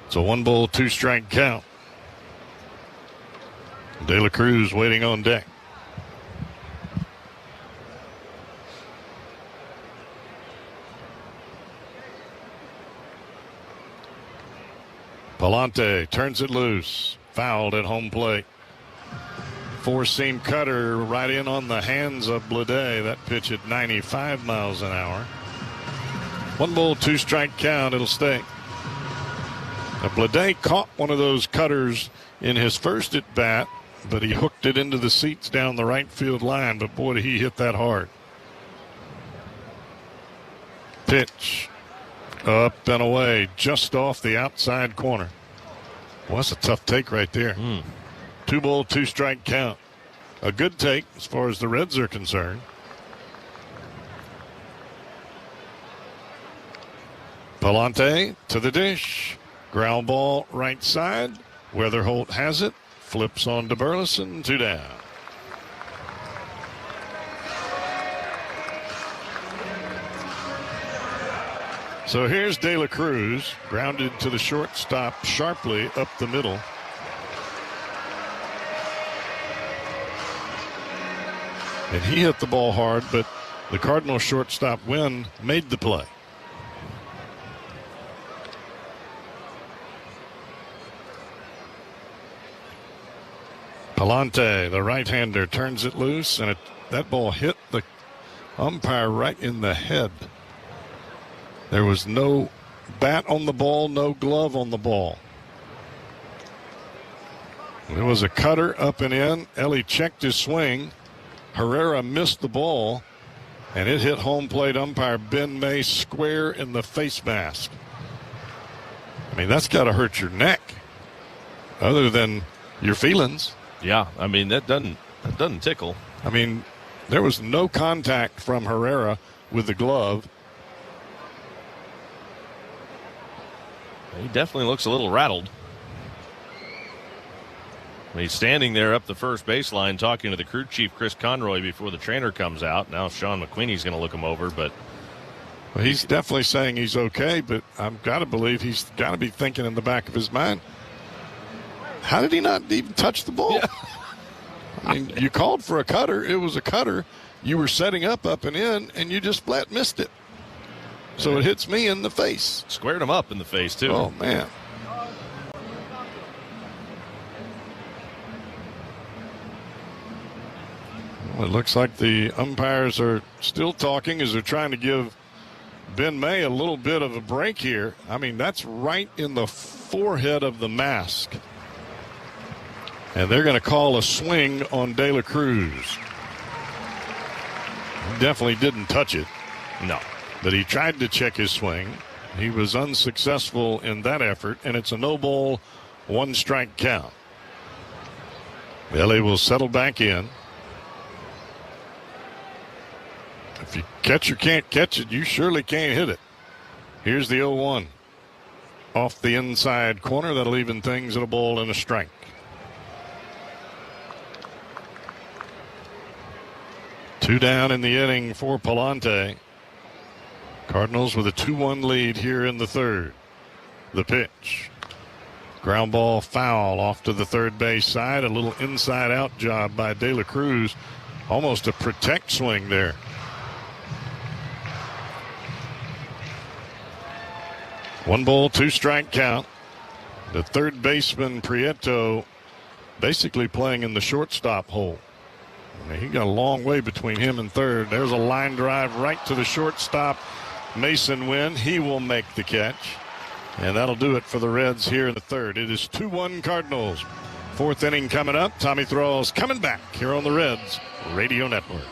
It's a 1 ball, 2 strike count. De La Cruz waiting on deck. Palante turns it loose. Fouled at home plate. 4-seam cutter right in on the hands of Bleday. That pitch at 95 miles an hour. 1 ball, 2 strike count. It'll stay. Now, Bleday caught one of those cutters in his first at bat, but he hooked it into the seats down the right field line. But boy, did he hit that hard. Pitch up and away, just off the outside corner. Well, that's a tough take right there. 2 ball, 2 strike count. A good take as far as the Reds are concerned. Palante to the dish. Ground ball right side. Weatherholt has it. Flips on to Burleson. 2 down. So here's De La Cruz. Grounded to the shortstop sharply up the middle. And he hit the ball hard, but the Cardinals shortstop Wynn made the play. Palante, the right-hander, turns it loose, and that ball hit the umpire right in the head. There was no bat on the ball, no glove on the ball. It was a cutter up and in. Ellie checked his swing. Herrera missed the ball, and it hit home plate umpire Ben May square in the face mask. I mean, that's got to hurt your neck, other than your feelings. Yeah, I mean, that doesn't tickle. I mean, there was no contact from Herrera with the glove. He definitely looks a little rattled. He's standing there up the first baseline talking to the crew chief, Chris Conroy, before the trainer comes out. Now Sean McQueenie's going to look him over, but... Well, he's definitely saying he's okay, but I've got to believe he's got to be thinking in the back of his mind, how did he not even touch the ball? Yeah. I mean, you called for a cutter. It was a cutter. You were setting up and in, and you just flat missed it. So it hits me in the face. Squared him up in the face, too. Oh, man. Well, it looks like the umpires are still talking as they're trying to give Ben May a little bit of a break here. I mean, that's right in the forehead of the mask. And they're going to call a swing on De La Cruz. He definitely didn't touch it. No. But he tried to check his swing. He was unsuccessful in that effort, and it's a no ball, 1 strike count. LA will settle back in. If you catcher can't catch it, you surely can't hit it. Here's the 0-1. Off the inside corner. That'll even things at a ball and a strike. Two down in the inning for Palante. Cardinals with a 2-1 lead here in the third. The pitch. Ground ball foul off to the third base side. A little inside out job by De La Cruz. Almost a protect swing there. 1 ball, 2 strike count. The third baseman, Prieto, basically playing in the shortstop hole. He got a long way between him and third. There's a line drive right to the shortstop. Mason Wynn, he will make the catch. And that'll do it for the Reds here in the third. It is 2-1 Cardinals. Fourth inning coming up. Tommy Thrall's coming back here on the Reds Radio Network.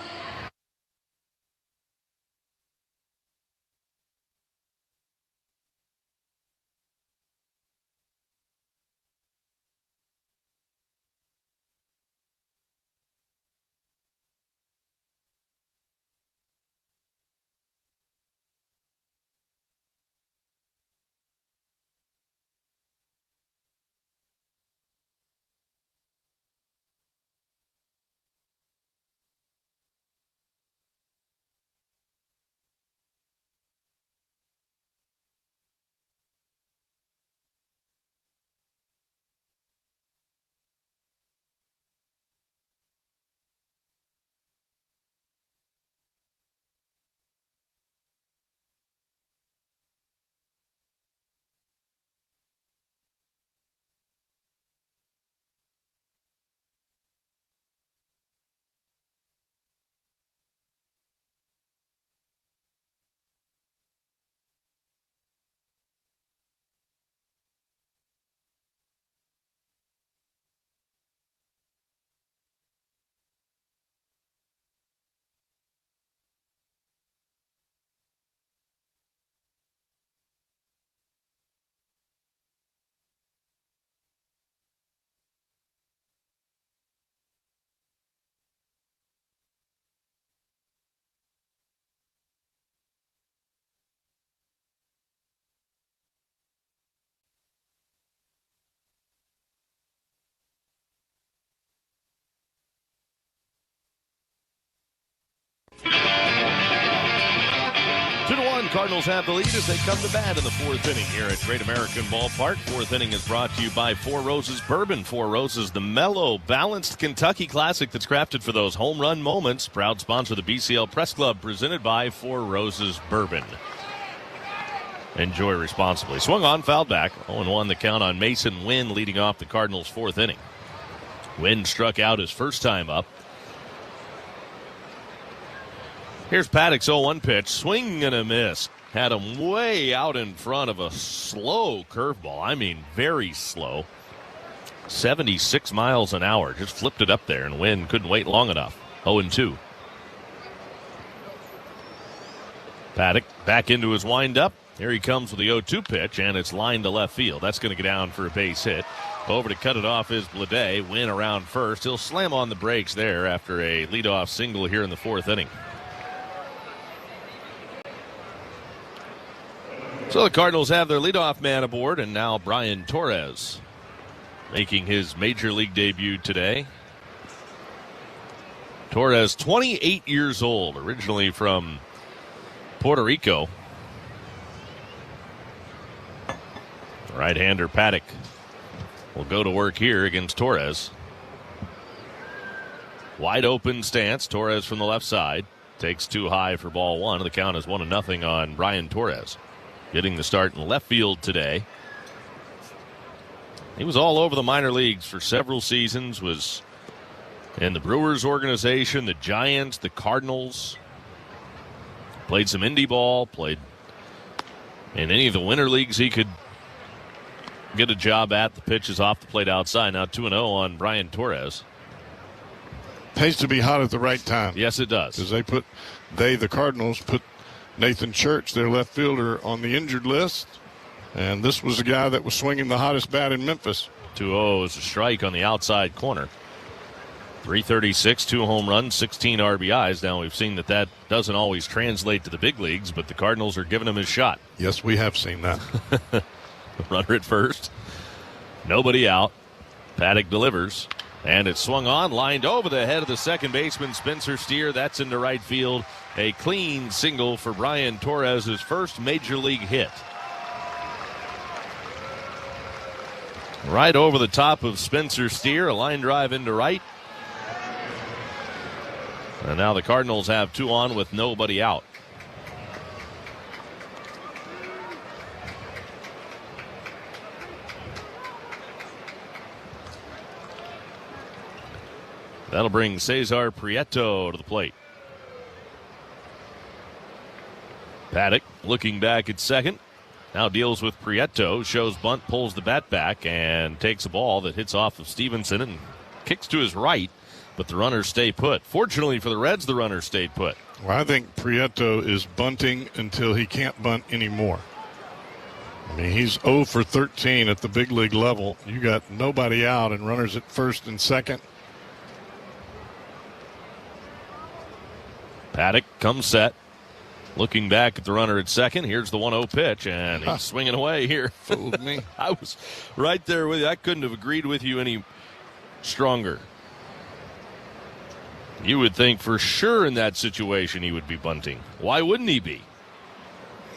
Cardinals have the lead as they come to bat in the fourth inning here at Great American Ballpark. Fourth inning is brought to you by Four Roses Bourbon. Four Roses, the mellow, balanced Kentucky classic that's crafted for those home run moments. Proud sponsor of the BCL Press Club, presented by Four Roses Bourbon. Enjoy responsibly. Swung on, fouled back. 0-1 the count on Mason Wynn leading off the Cardinals' fourth inning. Wynn struck out his first time up. Here's Paddock's 0-1 pitch. Swing and a miss. Had him way out in front of a slow curveball. I mean, very slow. 76 miles an hour. Just flipped it up there, and Wynn couldn't wait long enough. 0-2. Paddock back into his windup. Here he comes with the 0-2 pitch, and it's lined to left field. That's going to go down for a base hit. Over to cut it off is Blade. Wynn around first. He'll slam on the brakes there after a leadoff single here in the fourth inning. So the Cardinals have their leadoff man aboard, and now Brian Torres making his major league debut today. Torres, 28 years old, originally from Puerto Rico. Right-hander Paddock will go to work here against Torres. Wide open stance. Torres from the left side. Takes too high for ball one. The count is 1-0 on Brian Torres. Getting the start in left field today. He was all over the minor leagues for several seasons. Was in the Brewers organization, the Giants, the Cardinals. Played some indie ball. Played in any of the winter leagues he could get a job at. The pitch is off the plate outside. Now 2-0 on Brian Torres. Pays to be hot at the right time. Yes, it does. Because the Cardinals put Nathan Church, their left fielder, on the injured list. And this was the guy that was swinging the hottest bat in Memphis. 2-0 is a strike on the outside corner. 336, 2 home runs, 16 RBIs. Now we've seen that doesn't always translate to the big leagues, but the Cardinals are giving him his shot. Yes, we have seen that. Runner at first. Nobody out. Paddock delivers. And it's swung on, lined over the head of the second baseman, Spencer Steer. That's into right field. A clean single for Brian Torres, his first major league hit. Right over the top of Spencer Steer, a line drive into right. And now the Cardinals have 2 on with nobody out. That'll bring Cesar Prieto to the plate. Paddock looking back at second. Now deals with Prieto. Shows bunt, pulls the bat back, and takes a ball that hits off of Stevenson and kicks to his right, but the runners stay put. Fortunately for the Reds, the runners stayed put. Well, I think Prieto is bunting until he can't bunt anymore. I mean, he's 0 for 13 at the big league level. You got nobody out and runners at first and second. Paddock comes set. Looking back at the runner at second. Here's the 1-0 pitch, and he's swinging away here. Fooled me. I was right there with you. I couldn't have agreed with you any stronger. You would think for sure in that situation he would be bunting. Why wouldn't he be?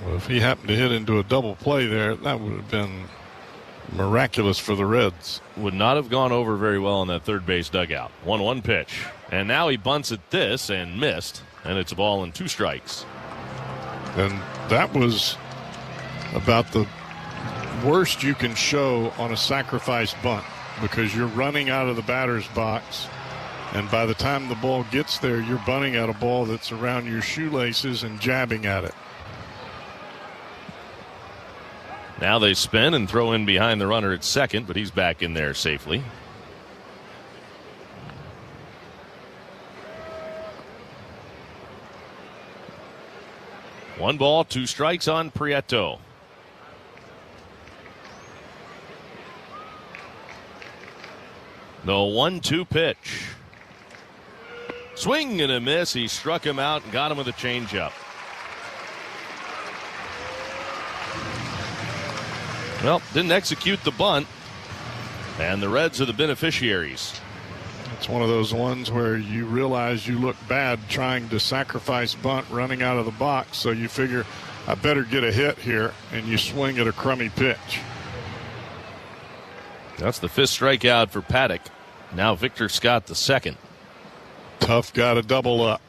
Well, if he happened to hit into a double play there, that would have been miraculous for the Reds. Would not have gone over very well in that third base dugout. 1-1 pitch. And now he bunts at this and missed, and it's a ball and 2 strikes. And that was about the worst you can show on a sacrifice bunt, because you're running out of the batter's box, and by the time the ball gets there, you're bunting at a ball that's around your shoelaces and jabbing at it. Now they spin and throw in behind the runner at second, but he's back in there safely. One ball, 2 strikes on Prieto. The 1-2 pitch. Swing and a miss. He struck him out and got him with a changeup. Well, didn't execute the bunt, and the Reds are the beneficiaries. It's one of those ones where you realize you look bad trying to sacrifice bunt running out of the box, so you figure I better get a hit here, and you swing at a crummy pitch. That's the 5th strikeout for Paddock. Now Victor Scott the 2nd. Tough got a double up.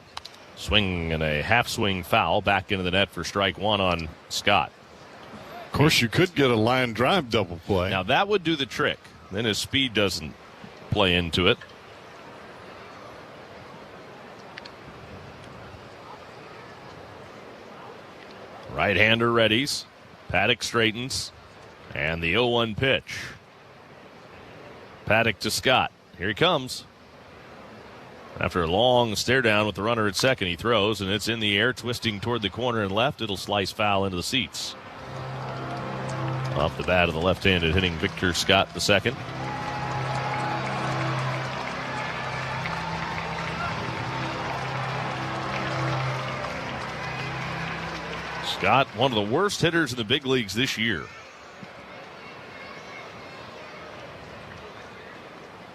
Swing and a half swing foul back into the net for strike 1 on Scott. Of course, you could get a line drive double play. Now that would do the trick. Then his speed doesn't play into it. Right-hander readies. Paddock straightens. And the 0-1 pitch. Paddock to Scott. Here he comes. After a long stare down with the runner at second, he throws, and it's in the air, twisting toward the corner and left. It'll slice foul into the seats. Off the bat of the left-handed hitting Victor Scott the second. Scott, one of the worst hitters in the big leagues this year.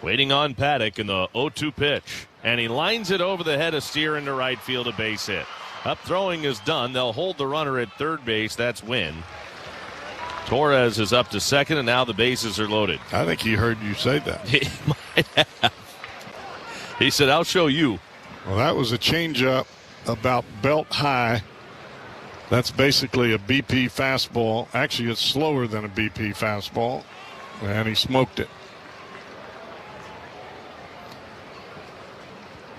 Waiting on Paddock in the 0-2 pitch. And he lines it over the head of Steer into right field, a base hit. Up throwing is done. They'll hold the runner at third base. That's Wynn. Torres is up to second, and now the bases are loaded. I think he heard you say that. He might have. He said, I'll show you. Well, that was a changeup about belt high. That's basically a BP fastball. Actually, it's slower than a BP fastball. And he smoked it.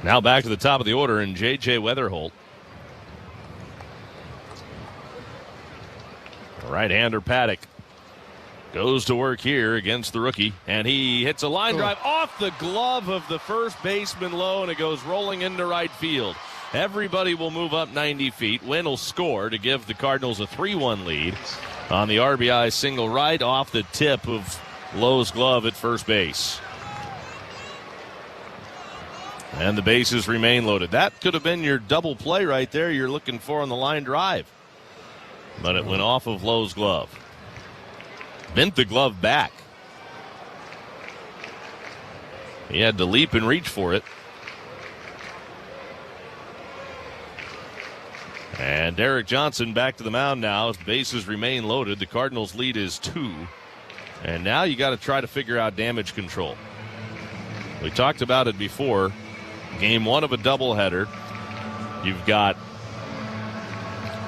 Now back to the top of the order, and J.J. Weatherholt. Right-hander Paddock goes to work here against the rookie, and he hits a line drive off the glove of the first baseman Lowe, and it goes rolling into right field. Everybody will move up 90 feet. Wynn will score to give the Cardinals a 3-1 lead on the RBI single right off the tip of Lowe's glove at first base. And the bases remain loaded. That could have been your double play right there you're looking for on the line drive. But it went off of Lowe's glove. Bent the glove back. He had to leap and reach for it. And Derek Johnson back to the mound now as bases remain loaded. The Cardinals' lead is 2. And now you got to try to figure out damage control. We talked about it before. Game 1 of a doubleheader. You've got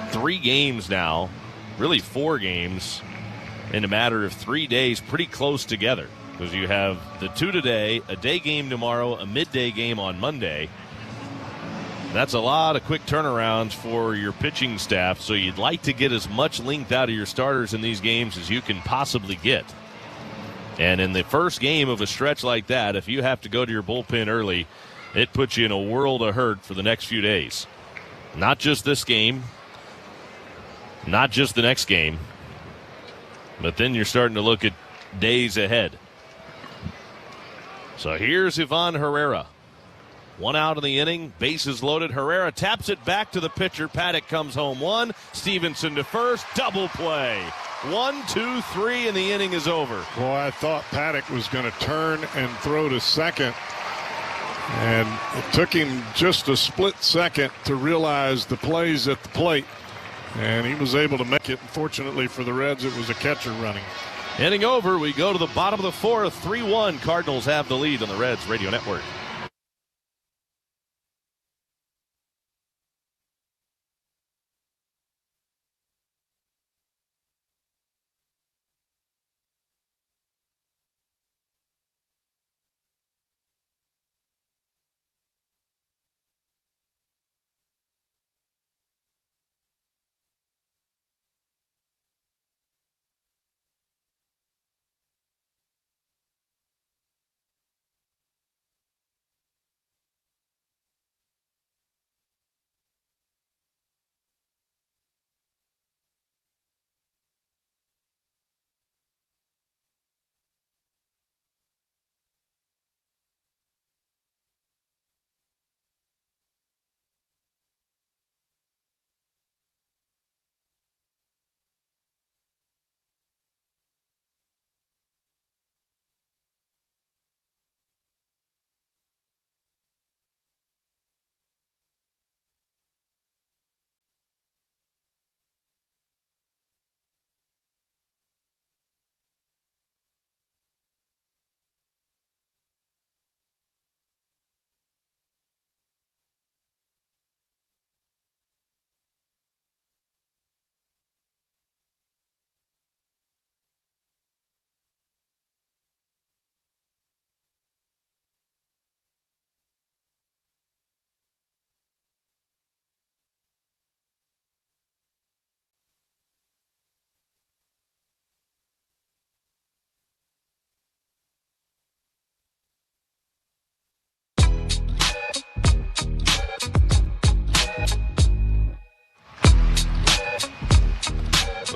3 games now, really 4 games, in a matter of 3 days, pretty close together. Because you have the 2 today, a day game tomorrow, a midday game on Monday. That's a lot of quick turnarounds for your pitching staff, so you'd like to get as much length out of your starters in these games as you can possibly get. And in the first game of a stretch like that, if you have to go to your bullpen early, it puts you in a world of hurt for the next few days. Not just this game, not just the next game, but then you're starting to look at days ahead. So here's Ivan Herrera. 1 out in the inning, bases loaded. Herrera taps it back to the pitcher. Paddock comes home 1. Stevenson to first, double play. 1, 2, 3, and the inning is over. Boy, I thought Paddock was going to turn and throw to second. And it took him just a split second to realize the plays at the plate. And he was able to make it. Fortunately for the Reds, it was a catcher running. Inning over. We go to the bottom of the 4th. 3-1. Cardinals have the lead on the Reds Radio Network.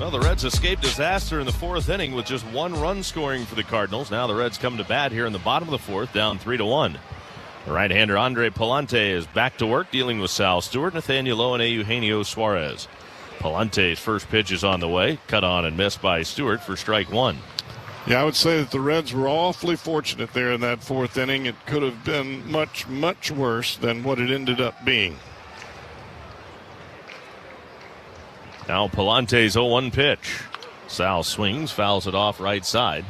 Well, the Reds escaped disaster in the fourth inning with just one run scoring for the Cardinals. Now the Reds come to bat here in the bottom of the fourth, down 3-1. The right-hander Andre Palante is back to work, dealing with Sal Stewart, Nathaniel Lowe, and Eugenio Suarez. Palante's first pitch is on the way, cut on and missed by Stewart for strike one. Yeah, I would say that the Reds were awfully fortunate there in that fourth inning. It could have been much, much worse than what it ended up being. Now Palante's 0-1 pitch. Sal swings, fouls it off right side.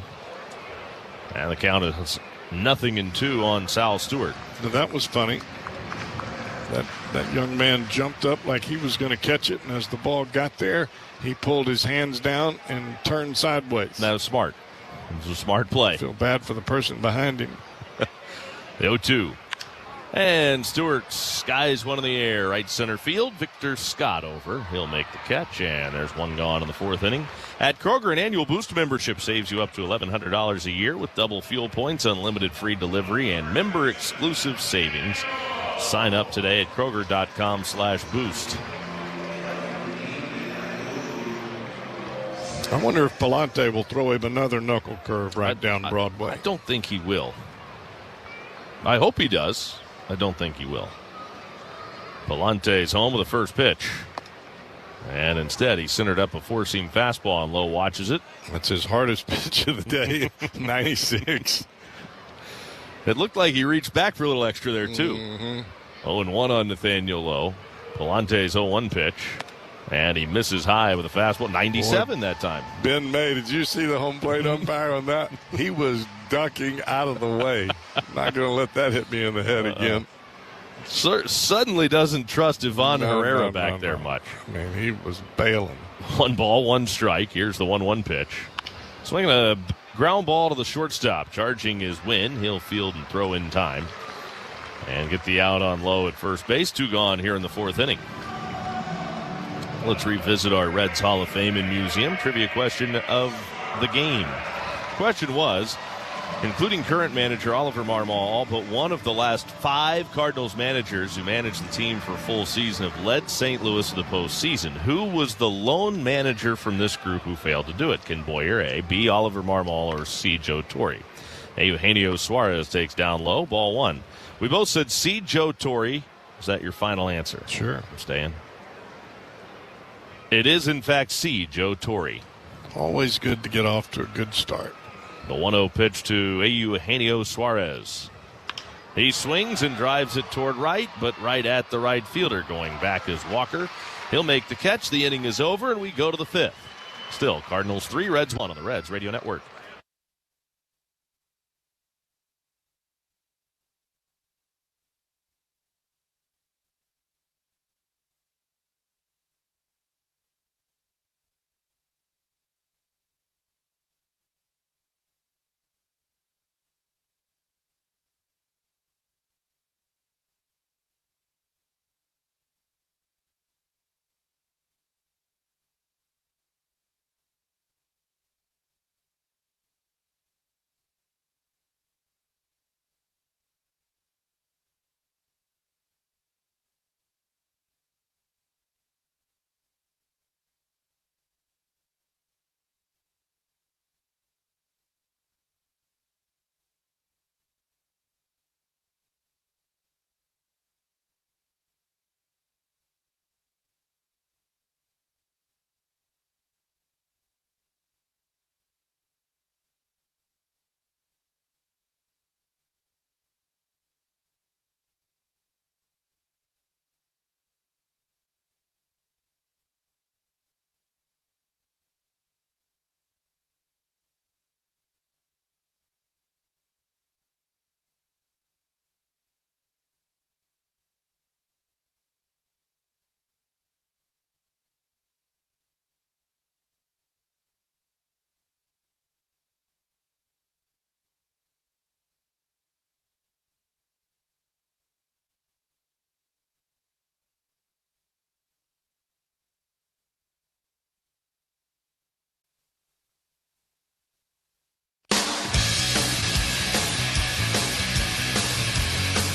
And the count is 0-2 on Sal Stewart. Now that was funny. That young man jumped up like he was going to catch it, and as the ball got there, he pulled his hands down and turned sideways. That was smart. It was a smart play. I feel bad for the person behind him. The 0-2. And Stewart skies one in the air, right center field. Victor Scott over. He'll make the catch, and there's one gone in the fourth inning. At Kroger, an annual Boost membership saves you up to $1,100 a year with double fuel points, unlimited free delivery, and member-exclusive savings. Sign up today at Kroger.com/boost. I wonder if Palante will throw him another knuckle curve down Broadway. I don't think he will. I hope he does. I don't think he will. Palante's home with the first pitch. And instead, he centered up a four-seam fastball, and Lowe watches it. That's his hardest pitch of the day, 96. It looked like he reached back for a little extra there, too. 0-1 on Nathaniel Lowe. Palante's 0-1 pitch. And he misses high with a fastball. 97 that time. Ben May, did you see the home plate umpire on that? He was ducking out of the way. Not going to let that hit me in the head again. Suddenly doesn't trust Ivan Herrera back there much. I mean, he was bailing. 1 ball, 1 strike. Here's the 1-1 pitch. Swinging a ground ball to the shortstop. Charging his Win. He'll field and throw in time. And get the out on Lowe at first base. 2 gone here in the fourth inning. Let's revisit our Reds Hall of Fame and Museum. Trivia question of the game. Question was, including current manager Oliver Marmol, all but one of the last 5 Cardinals managers who managed the team for a full season have led St. Louis to the postseason. Who was the lone manager from this group who failed to do it? Ken Boyer, A, B, Oliver Marmol, or C, Joe Torre? A, Eugenio Suarez takes down Low, ball 1. We both said C, Joe Torre. Is that your final answer? Sure. I'm staying. It is, in fact, C, Joe Torre. Always good to get off to a good start. The 1-0 pitch to Eugenio Suarez. He swings and drives it toward right, but right at the right fielder. Going back is Walker. He'll make the catch. The inning is over, and we go to the 5th. Still, Cardinals 3, Reds 1 on the Reds Radio Network.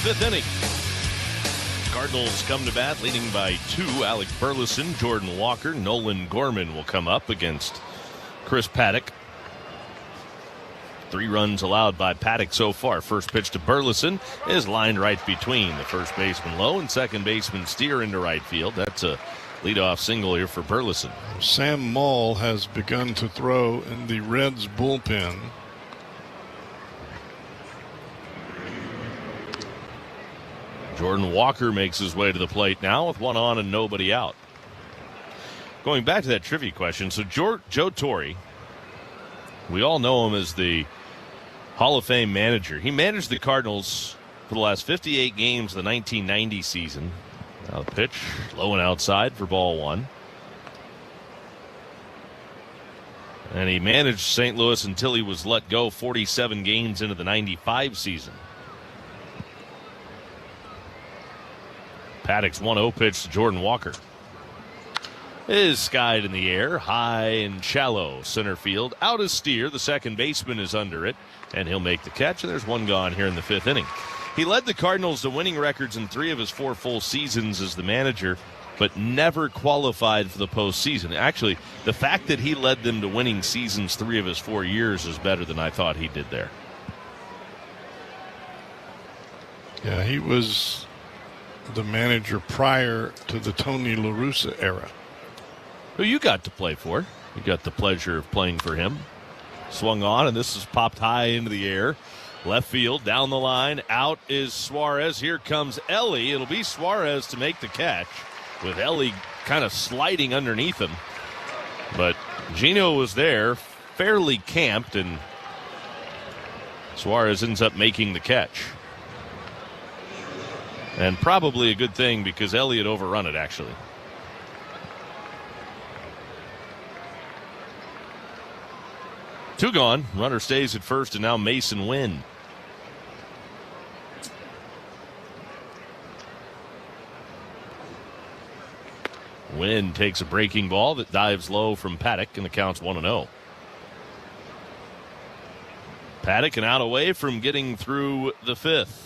Fifth inning. Cardinals come to bat, leading by 2. Alec Burleson, Jordan Walker, Nolan Gorman will come up against Chris Paddock. 3 runs allowed by Paddock so far. First pitch to Burleson is lined right between the first baseman Lowe and second baseman Steer into right field. That's a leadoff single here for Burleson. Sam Maul has begun to throw in the Reds bullpen. Jordan Walker makes his way to the plate now with 1 on and nobody out. Going back to that trivia question, so Joe Torre, we all know him as the Hall of Fame manager. He managed the Cardinals for the last 58 games of the 1990 season. Now the pitch, low and outside for ball 1. And he managed St. Louis until he was let go 47 games into the 95 season. Paddock's 1-0 pitch to Jordan Walker is skied in the air, high and shallow center field. Out is Steer. The second baseman is under it, and he'll make the catch, and there's 1 gone here in the 5th inning. He led the Cardinals to winning records in 3 of his 4 full seasons as the manager, but never qualified for the postseason. Actually, the fact that he led them to winning seasons 3 of his 4 years is better than I thought he did there. Yeah, he was the manager prior to the Tony La Russa era. Who you got to play for. You got the pleasure of playing for him. Swung on, and this is popped high into the air. Left field, down the line. Out is Suarez. Here comes Ellie. It'll be Suarez to make the catch, with Ellie kind of sliding underneath him. But Gino was there, fairly camped, and Suarez ends up making the catch. And probably a good thing because Ellie had overrun it, actually. Two gone. Runner stays at first, and now Mason Wynn. Wynn takes a breaking ball that dives low from Paddock, and the count's 1-0. Paddock and out away from getting through the 5th.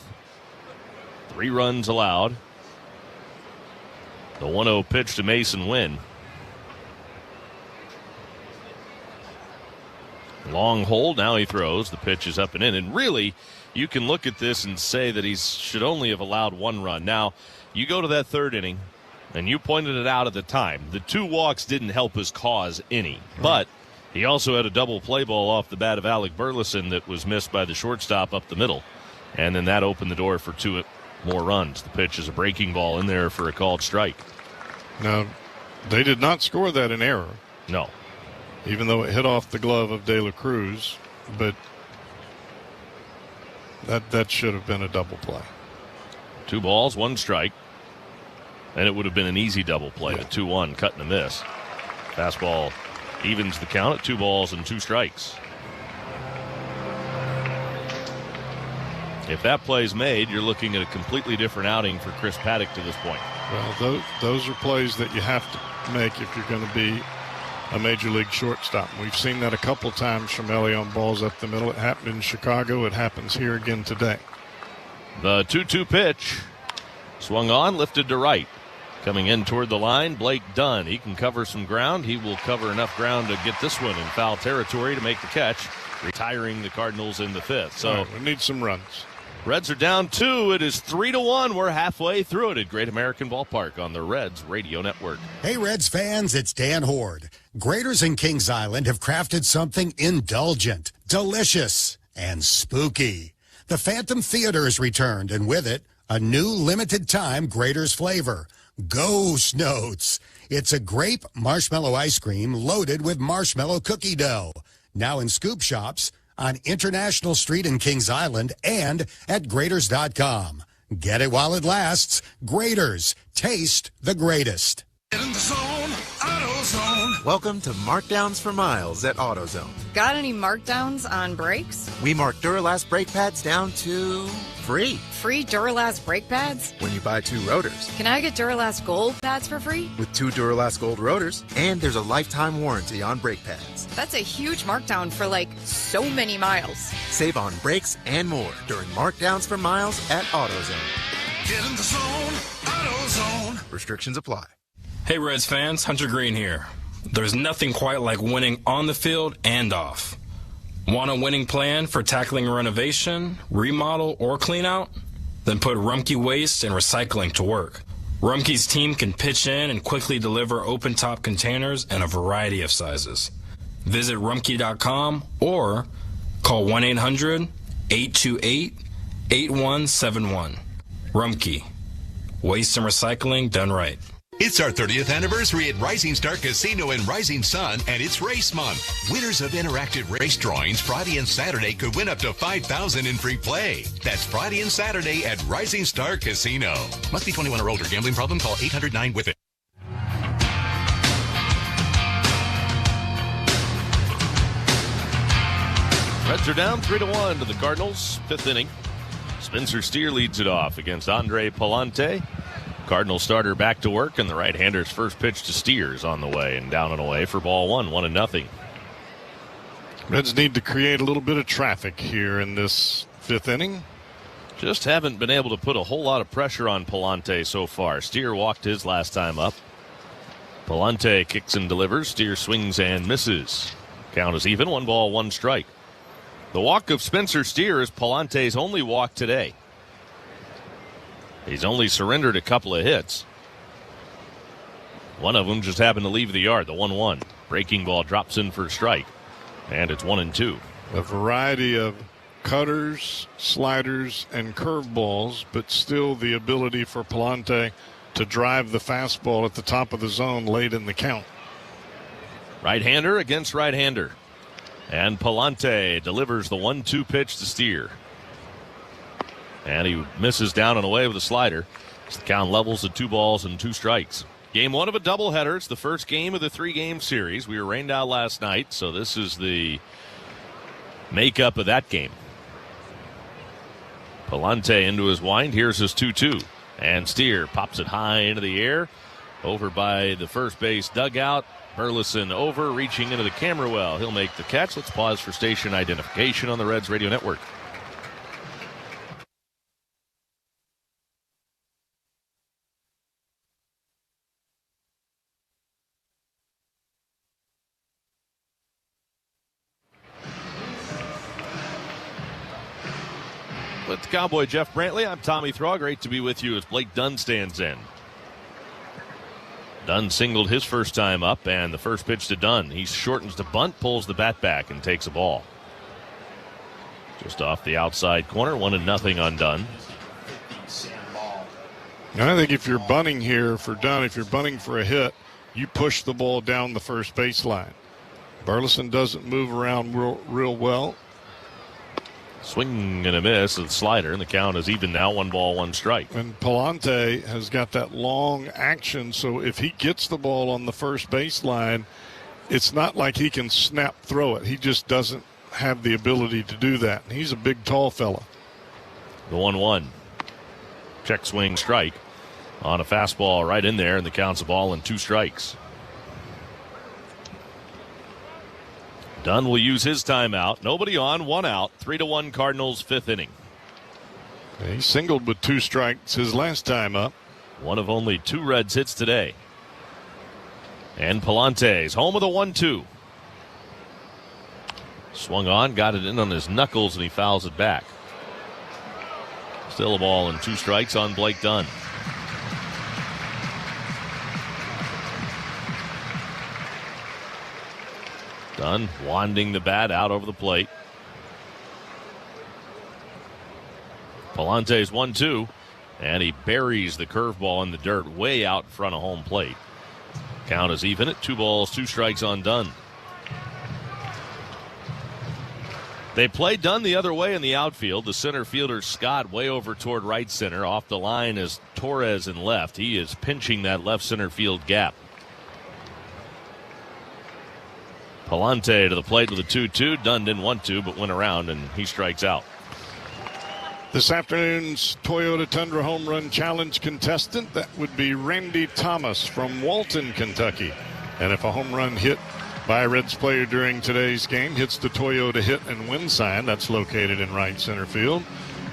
3 runs allowed. The 1-0 pitch to Mason Wynn. Long hold, now he throws. The pitch is up and in. And really, you can look at this and say that he should only have allowed 1 run. Now, you go to that 3rd inning, and you pointed it out at the time. The 2 walks didn't help his cause any. But he also had a double play ball off the bat of Alec Burleson that was missed by the shortstop up the middle. And then that opened the door for 2 more runs. The pitch is a breaking ball in there for a called strike. Now, they did not score that in error. No. Even though it hit off the glove of De La Cruz, but that should have been a double play. 2 balls, 1 strike. And it would have been an easy double play. The 2-1 cut and a miss. Fastball evens the count at 2 balls and 2 strikes. If that play's made, you're looking at a completely different outing for Chris Paddock to this point. Well, those are plays that you have to make if you're going to be a major league shortstop. We've seen that a couple times from Ellie on balls up the middle. It happened in Chicago. It happens here again today. The 2-2 pitch. Swung on, lifted to right. Coming in toward the line, Blake Dunn. He can cover some ground. He will cover enough ground to get this one in foul territory to make the catch, retiring the Cardinals in the 5th. So right, we need some runs. Reds are down 2. It is 3-1. We're halfway through it at Great American Ballpark on the Reds Radio Network. Hey, Reds fans, it's Dan Horde. Graders in Kings Island have crafted something indulgent, delicious, and spooky. The Phantom Theater has returned, and with it, a new limited-time Graders flavor, Ghost Notes. It's a grape marshmallow ice cream loaded with marshmallow cookie dough. Now in scoop shops, on International Street in Kings Island, and at Graders.com. Get it while it lasts. Graders. Taste the greatest. Get in the zone, AutoZone. Welcome to Markdowns for Miles at AutoZone. Got any markdowns on brakes? We mark Duralast brake pads down to free. Free Duralast brake pads? When you buy 2 rotors. Can I get Duralast Gold pads for free? With 2 Duralast Gold rotors, and there's a lifetime warranty on brake pads. That's a huge markdown for so many miles. Save on brakes and more during Markdowns for Miles at AutoZone. Get in the zone, AutoZone. AutoZone. Restrictions apply. Hey Reds fans, Hunter Green here. There's nothing quite like winning on the field and off. Want a winning plan for tackling a renovation, remodel, or clean out? Then put Rumpke Waste and Recycling to work. Rumpke's team can pitch in and quickly deliver open-top containers in a variety of sizes. Visit Rumpke.com or call 1-800-828-8171. Rumpke. Waste and recycling done right. It's our 30th anniversary at Rising Star Casino in Rising Sun, and it's race month. Winners of interactive race drawings Friday and Saturday could win up to $5,000 in free play. That's Friday and Saturday at Rising Star Casino. Must be 21 or older. Gambling problem? Call 800-9-WITH-IT. Reds are down 3-1 to the Cardinals. Fifth inning. Spencer Steer leads it off against Andre Palante. Cardinal starter back to work, and the right-hander's first pitch to Steer is on the way and down and away for ball one, 1-0. Reds need to create a little bit of traffic here in this fifth inning. Just haven't been able to put a whole lot of pressure on Palante so far. Steer walked his last time up. Palante kicks and delivers. Steer swings and misses. Count is even, 1 ball, 1 strike. The walk of Spencer Steer is Palante's only walk today. He's only surrendered a couple of hits. One of them just happened to leave the yard, the 1-1. Breaking ball drops in for a strike, and it's 1-2. A variety of cutters, sliders, and curveballs, but still the ability for Palante to drive the fastball at the top of the zone late in the count. Right-hander against right-hander. And Palante delivers the 1-2 pitch to Steer. And he misses down and away with a slider. As the count levels at 2 balls and 2 strikes. Game 1 of a doubleheader. It's the first game of the 3-game series. We were rained out last night, so this is the makeup of that game. Palante into his wind. Here's his 2-2. And Steer pops it high into the air. Over by the first base dugout. Burleson over, reaching into the camera well. He'll make the catch. Let's pause for station identification on the Reds Radio Network. With Cowboy Jeff Brantley, I'm Tommy Thaw. Great to be with you as Blake Dunn stands in. Dunn singled his first time up, and the first pitch to Dunn. He shortens the bunt, pulls the bat back, and takes a ball. Just off the outside corner, 1-0 on Dunn. I think if you're bunting here for Dunn, if you're bunting for a hit, you push the ball down the first baseline. Burleson doesn't move around real well. Swing and a miss, the slider, and the count is even now, 1 ball, 1 strike. And Palante has got that long action, so if he gets the ball on the first baseline, it's not like he can snap throw it. He just doesn't have the ability to do that. He's a big, tall fella. The 1-1. Check swing strike on a fastball right in there, and the count's a ball and 2 strikes. Dunn will use his timeout. Nobody on, 1 out. 3-1 Cardinals, 5th inning. He singled with 2 strikes his last time up. One of only 2 Reds hits today. And Palante's home with a 1-2. Swung on, got it in on his knuckles, and he fouls it back. Still a ball and 2 strikes on Blake Dunn. Dunn wanding the bat out over the plate. Palante's 1-2, and he buries the curveball in the dirt way out in front of home plate. Count is even at 2 balls, 2 strikes on Dunn. They play Dunn the other way in the outfield. The center fielder, Scott, way over toward right center. Off the line is Torres in left. He is pinching that left center field gap. Palante to the plate with a 2-2. Dunn didn't want to, but went around, and he strikes out. This afternoon's Toyota Tundra Home Run Challenge contestant, that would be Randy Thomas from Walton, Kentucky. And if a home run hit by a Reds player during today's game hits the Toyota hit and win sign, that's located in right center field,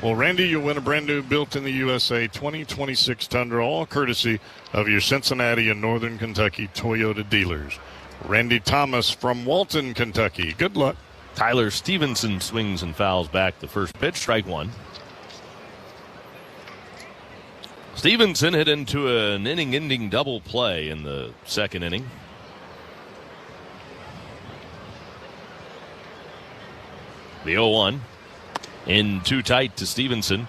Well, Randy, you'll win a brand new built-in-the-USA 2026 Tundra, all courtesy of your Cincinnati and Northern Kentucky Toyota dealers. Randy Thomas from Walton, Kentucky. Good luck. Tyler Stevenson swings and fouls back the first pitch, strike one. Stevenson hit into an inning-ending double play in the second inning. The 0-1 in too tight to Stevenson.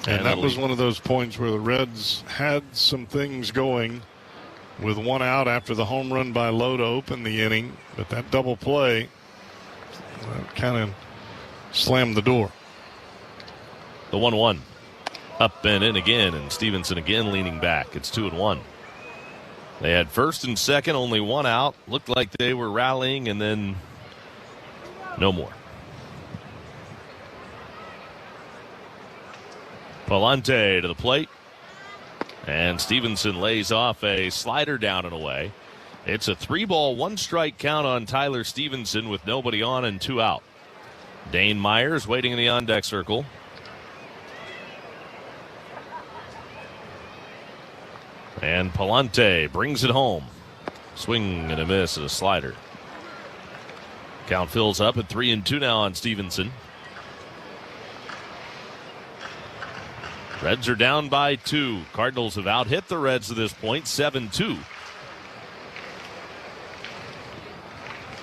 And that was one of those points where the Reds had some things going with one out after the home run by Lowe to open the inning. But that double play kind of slammed the door. The 1-1. Up and in again, and Stevenson again leaning back. It's 2-1. They had first and second, only one out. Looked like they were rallying, and then no more. Palante to the plate. And Stevenson lays off a slider down and away. It's a 3-ball, 1-strike count on Tyler Stevenson with nobody on and 2 out. Dane Myers waiting in the on-deck circle. And Palante brings it home. Swing and a miss and a slider. Count fills up at 3-2 now on Stevenson. Reds are down by 2. Cardinals have out-hit the Reds to this point, 7-2.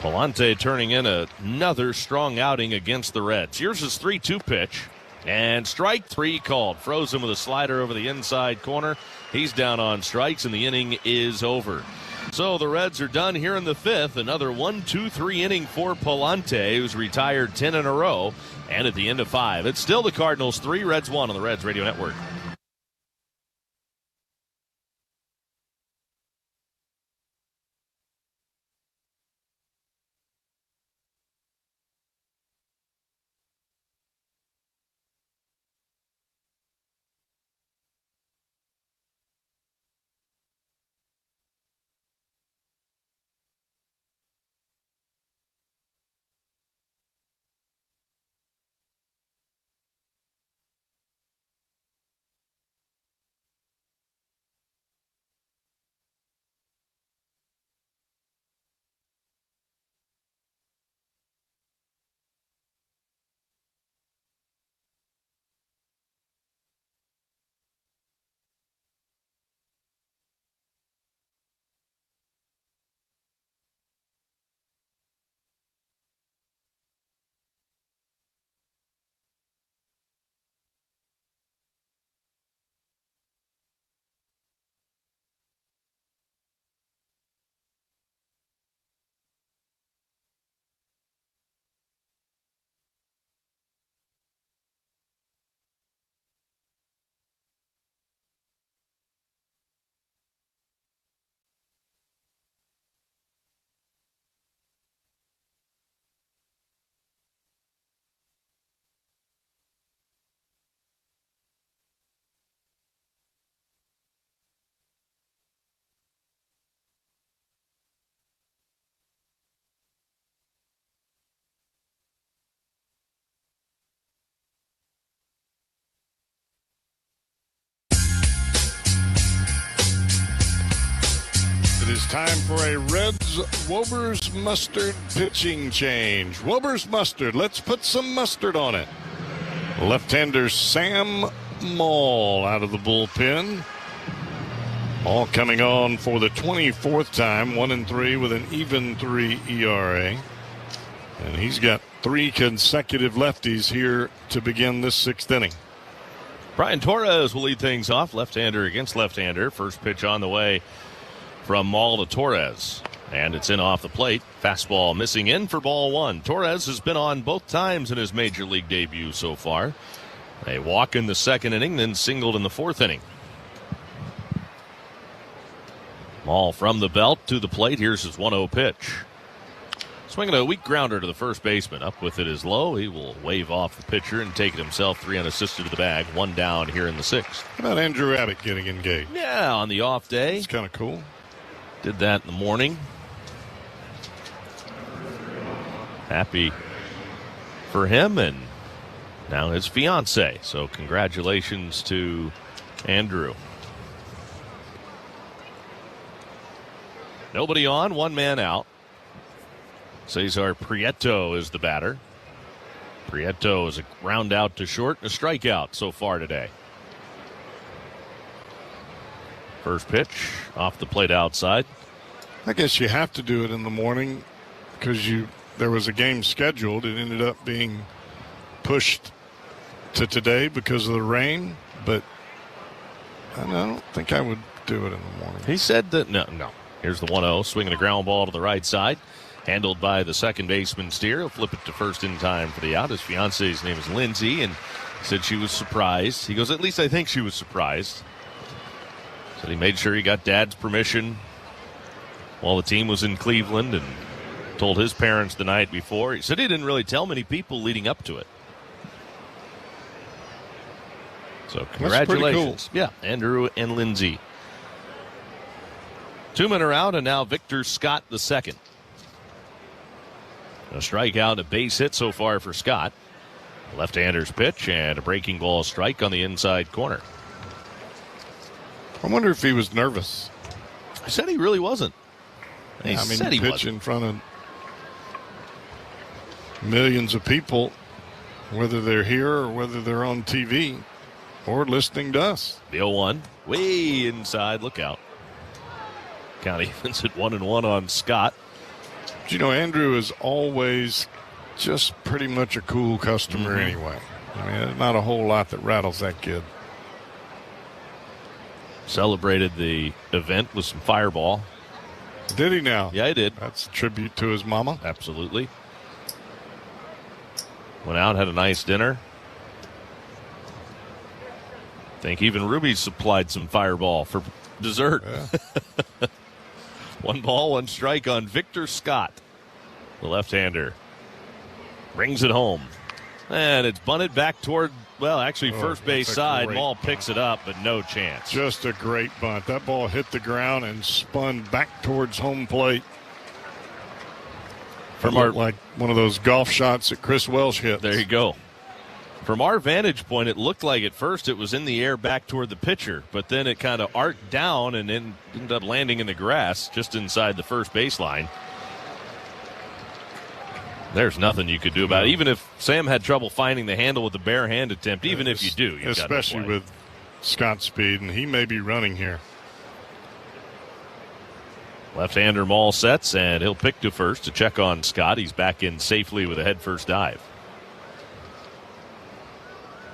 Palante turning in another strong outing against the Reds. Here's his 3-2 pitch. And strike 3 called. Froze him with a slider over the inside corner. He's down on strikes, and the inning is over. So the Reds are done here in the 5th. Another 1-2-3 inning for Palante, who's retired 10 in a row. And at the end of 5, it's still the Cardinals 3, Reds 1 on the Reds Radio Network. It is time for a Reds Wober's Mustard pitching change. Wober's Mustard, let's put some mustard on it. Left-hander Sam Maul out of the bullpen. Maul coming on for the 24th time, 1-3 with an even 3 ERA. And he's got 3 consecutive lefties here to begin this 6th inning. Brian Torres will lead things off, left-hander against left-hander. First pitch on the way from Maul to Torres. And it's in off the plate. Fastball missing in for ball 1. Torres has been on both times in his major league debut so far. A walk in the 2nd inning, then singled in the 4th inning. Maul from the belt to the plate. Here's his 1-0 pitch. Swinging a weak grounder to the first baseman. Up with it is Lowe. He will wave off the pitcher and take it himself 3 unassisted to the bag. 1 down here in the 6th. How about Andrew Abbott getting engaged? Yeah, on the off day. It's kind of cool. Did that in the morning. Happy for him, and now his fiance. So congratulations to Andrew. Nobody on, one man out. Cesar Prieto is the batter. Prieto is a ground out to short and a strikeout so far today. First pitch off the plate outside. I guess you have to do it in the morning because there was a game scheduled. It ended up being pushed to today because of the rain, but I don't think I would do it in the morning. He said that no. Here's the 1-0, swinging a ground ball to the right side. Handled by the second baseman Steer. He'll flip it to first in time for the out. His fiance's name is Lindsay, and said she was surprised. He goes, at least I think she was surprised. Said he made sure he got Dad's permission while the team was in Cleveland and told his parents the night before. He said he didn't really tell many people leading up to it. So congratulations. Cool. Yeah, Andrew and Lindsay. 2 men are out, and now Victor Scott the second. A strikeout, a base hit so far for Scott. Left-hander's pitch and a breaking ball strike on the inside corner. I wonder if he was nervous. I said he really wasn't. He pitch in front of millions of people, whether they're here or whether they're on TV or listening to us. The 0-1, way inside. Look out. Count evens at 1-1 on Scott. But you know, Andrew is always just pretty much a cool customer anyway. I mean, there's not a whole lot that rattles that kid. Celebrated the event with some Fireball. Did he now? Yeah, he did. That's a tribute to his mama. Absolutely. Went out, had a nice dinner. I think even Ruby supplied some Fireball for dessert. Yeah. 1 ball, 1 strike on Victor Scott. The left-hander brings it home. And it's bunted back toward, first base side. Maul picks it up, but no chance. Just a great bunt. That ball hit the ground and spun back towards home plate. Like one of those golf shots that Chris Welsh hit. There you go. From our vantage point, it looked like at first it was in the air back toward the pitcher, but then it kind of arced down and then ended up landing in the grass just inside the first baseline. There's nothing you could do about it. Even if Sam had trouble finding the handle with the bare hand attempt, even if you do, you've especially got no play. with Scott's speed, and he may be running here. Left-hander Maul sets, and he'll pick to first to check on Scott. He's back in safely with a head-first dive.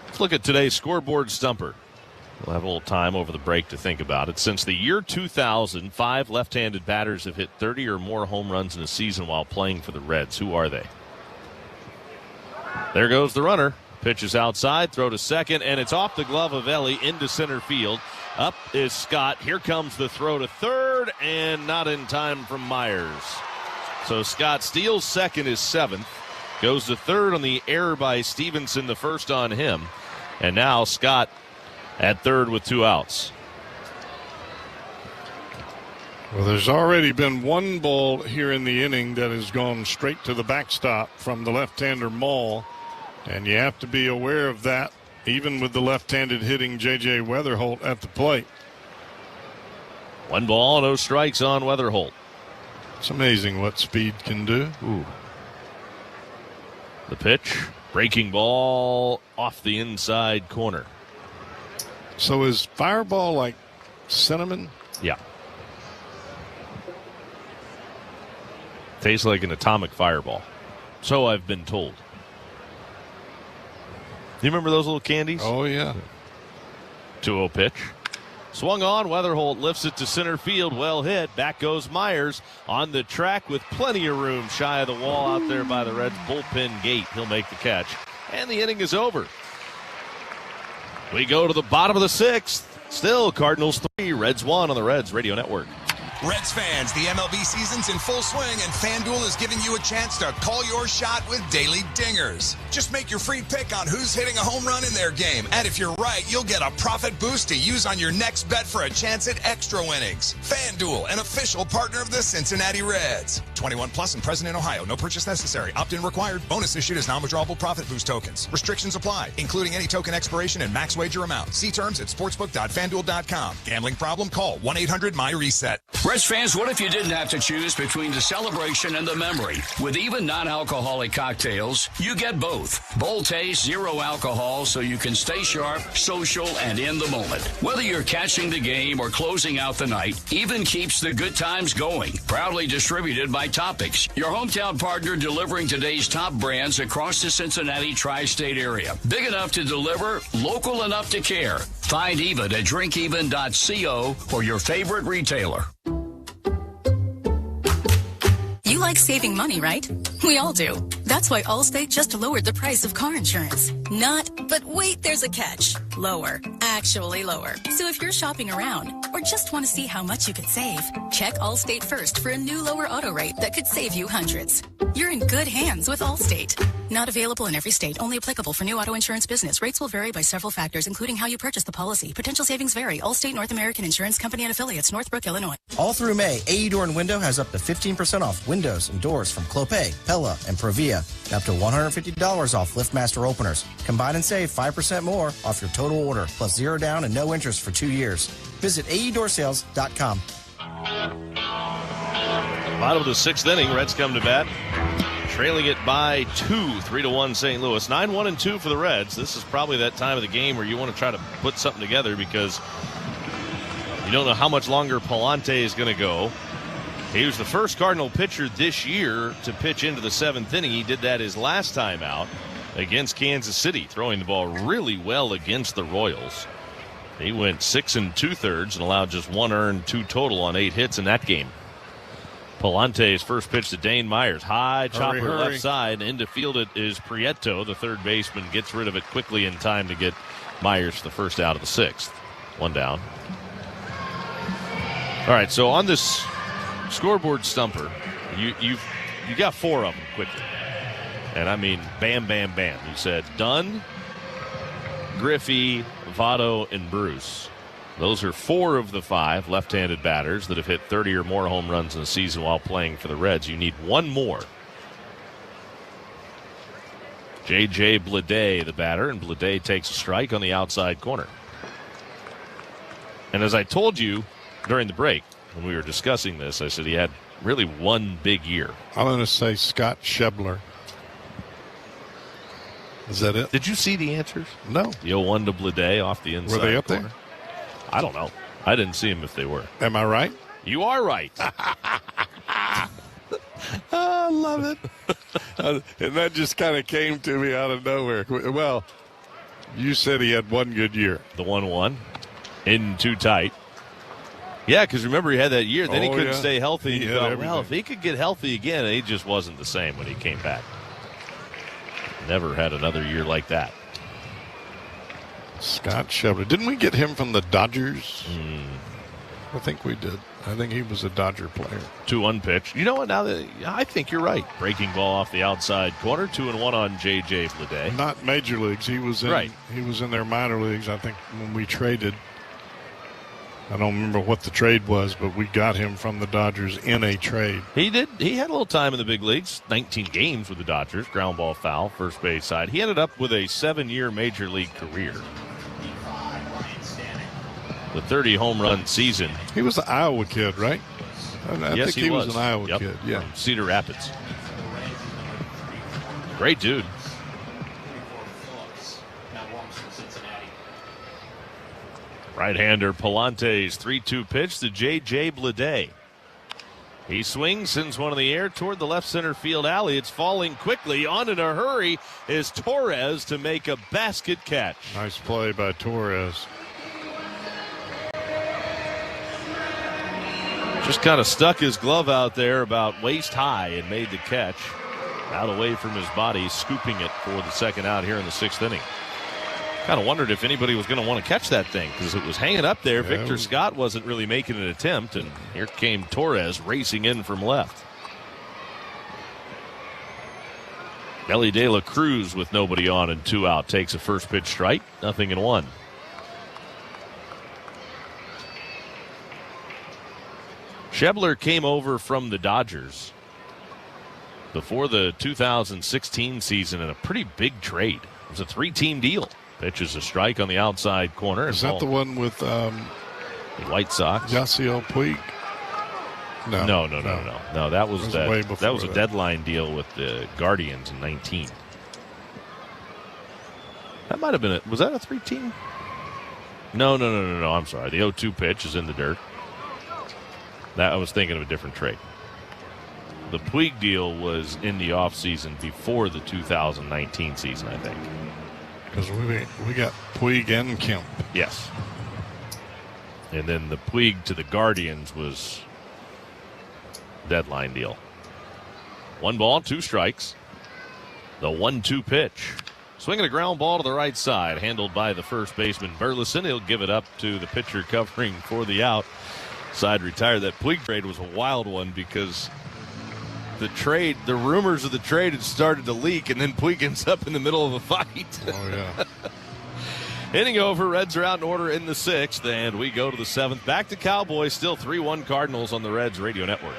Let's look at today's scoreboard stumper. We'll have a little time over the break to think about it. Since the year 2000, 5 left-handed batters have hit 30 or more home runs in a season while playing for the Reds. Who are they? There goes the runner. Pitch is outside, throw to second, and it's off the glove of Ellie into center field. Up is Scott. Here comes the throw to third, and not in time from Myers. So Scott steals second, his 7th. Goes to third on the error by Stevenson, the first on him. And now Scott at third with 2 outs. Well, there's already been 1 ball here in the inning that has gone straight to the backstop from the left-hander Maul, and you have to be aware of that, even with the left-handed hitting J.J. Weatherholt at the plate. 1 ball, no strikes on Weatherholt. It's amazing what speed can do. Ooh. The pitch, breaking ball off the inside corner. So is Fireball like cinnamon? Yeah. Tastes like an atomic fireball. So I've been told. Do you remember those little candies? Oh, yeah. 2-0 pitch. Swung on. Weatherholt lifts it to center field. Well hit. Back goes Myers on the track with plenty of room shy of the wall out there by the Reds bullpen gate. He'll make the catch. And the inning is over. We go to the bottom of the 6th. Still Cardinals 3, Reds 1 on the Reds Radio Network. Reds fans, the MLB season's in full swing, and FanDuel is giving you a chance to call your shot with daily dingers. Just make your free pick on who's hitting a home run in their game, and if you're right, you'll get a profit boost to use on your next bet for a chance at extra winnings. FanDuel, an official partner of the Cincinnati Reds. 21 plus and present in Ohio. No purchase necessary. Opt-in required. Bonus issued as non-withdrawable profit boost tokens. Restrictions apply, including any token expiration and max wager amount. See terms at sportsbook.fanduel.com. Gambling problem? Call 1-800-MY-RESET. Reds fans, what if you didn't have to choose between the celebration and the memory? With even non-alcoholic cocktails, you get both. Bold taste, zero alcohol, so you can stay sharp, social, and in the moment. Whether you're catching the game or closing out the night, Even keeps the good times going. Proudly distributed by Topics, your hometown partner delivering today's top brands across the Cincinnati tri-state area. Big enough to deliver, local enough to care. Find Even at drinkeven.co or your favorite retailer. You like saving money, right? We all do. That's why Allstate just lowered the price of car insurance. Not, but wait, there's a catch. Lower. Actually lower. So if you're shopping around or just want to see how much you could save, check Allstate first for a new lower auto rate that could save you hundreds. You're in good hands with Allstate. Not available in every state. Only applicable for new auto insurance business. Rates will vary by several factors, including how you purchase the policy. Potential savings vary. Allstate North American Insurance Company and Affiliates, Northbrook, Illinois. All through May, AE Door and Window has up to 15% off windows and doors from Clopay, Pella, and Provia. And up to $150 off LiftMaster openers. Combine and save 5% more off your total order, plus 0 down and no interest for 2 years. Visit AEDoorsales.com. Bottom of the 6th inning, Reds come to bat. Trailing it by 2, 3-1 St. Louis. 9-1-2 for the Reds. This is probably that time of the game where you want to try to put something together because you don't know how much longer Palante is going to go. He was the first Cardinal pitcher this year to pitch into the 7th inning. He did that his last time out against Kansas City, throwing the ball really well against the Royals. He went 6 2/3 and allowed just 1 earned, 2 total on 8 hits in that game. Palante's first pitch to Dane Myers. High chopper left side. Into field it is Prieto. The third baseman gets rid of it quickly in time to get Myers the first out of the 6th. 1 down. All right, so on this scoreboard stumper, you got 4 of them quickly. And I mean, bam, bam, bam. You said Dunn, Griffey, Votto, and Bruce. Those are 4 of the 5 left-handed batters that have hit 30 or more home runs in a season while playing for the Reds. You need 1 more. J.J. Bleday, the batter, and Bleday takes a strike on the outside corner. And as I told you during the break when we were discussing this, I said he had really 1 big year. I'm going to say Scott Schebler. Is that it? Did you see the answers? No. The 0-1 to Bleday off the inside corner. Were they up corner. there? I don't know. I didn't see him if they were. Am I right? You are right. I love it. And that just kind of came to me out of nowhere. Well, you said he had 1 good year. The 1-1 in too tight. Yeah, because remember he had that year. Then he couldn't stay healthy. He thought, well, if he could get healthy again, he just wasn't the same when he came back. Never had another year like that. Scott Schebler. Didn't we get him from the Dodgers? I think we did. I think he was a Dodger player. 2-1 pitch. You know what? Now that I think you're right. Breaking ball off the outside corner. 2-1 on J.J. Bleday. Not major leagues. He was in. Right. He was in their minor leagues. I think when we traded. I don't remember what the trade was, but we got him from the Dodgers in a trade. He did. He had a little time in the big leagues. 19 games with the Dodgers. Ground ball foul. First base side. He ended up with a 7-year major league career. The 30 home run season. He was an Iowa kid, right? I yes, think he was an Iowa kid. Yeah. From Cedar Rapids. Great dude. Right-hander Palante's 3-2 pitch to J.J. Bleday. He swings, sends one in the air toward the left center field alley. It's falling quickly. On in a hurry is Torres to make a basket catch. Nice play by Torres. Just kind of stuck his glove out there about waist high and made the catch. Out away from his body, scooping it for the second out here in the 6th inning. Kind of wondered if anybody was going to want to catch that thing because it was hanging up there. Yeah, Victor Scott wasn't really making an attempt, and here came Torres racing in from left. Ellie De La Cruz with nobody on and 2 out takes a first pitch strike, 0-1. Schebler came over from the Dodgers before the 2016 season in a pretty big trade. It was a 3-team deal. Pitches a strike on the outside corner. Is that the one with the White Sox? Yasiel Puig? No. That was that was a deadline deal with the Guardians in 19. That might have been it. Was that a 3-team? No. I'm sorry. The 0-2 pitch is in the dirt. That I was thinking of a different trade. The Puig deal was in the offseason before the 2019 season, I think. Because we got Puig and Kemp. Yes. And then the Puig to the Guardians was deadline deal. 1 ball, 2 strikes. The 1-2 pitch. Swinging a ground ball to the right side, handled by the first baseman Burleson. He'll give it up to the pitcher covering for the out. Side retired. That Puig trade was a wild one because the rumors of the trade had started to leak, and then Puig ends up in the middle of a fight. Oh, yeah. Inning over, Reds are out in order in the 6th, and we go to the 7th. Back to Cowboys, still 3-1 Cardinals on the Reds radio network.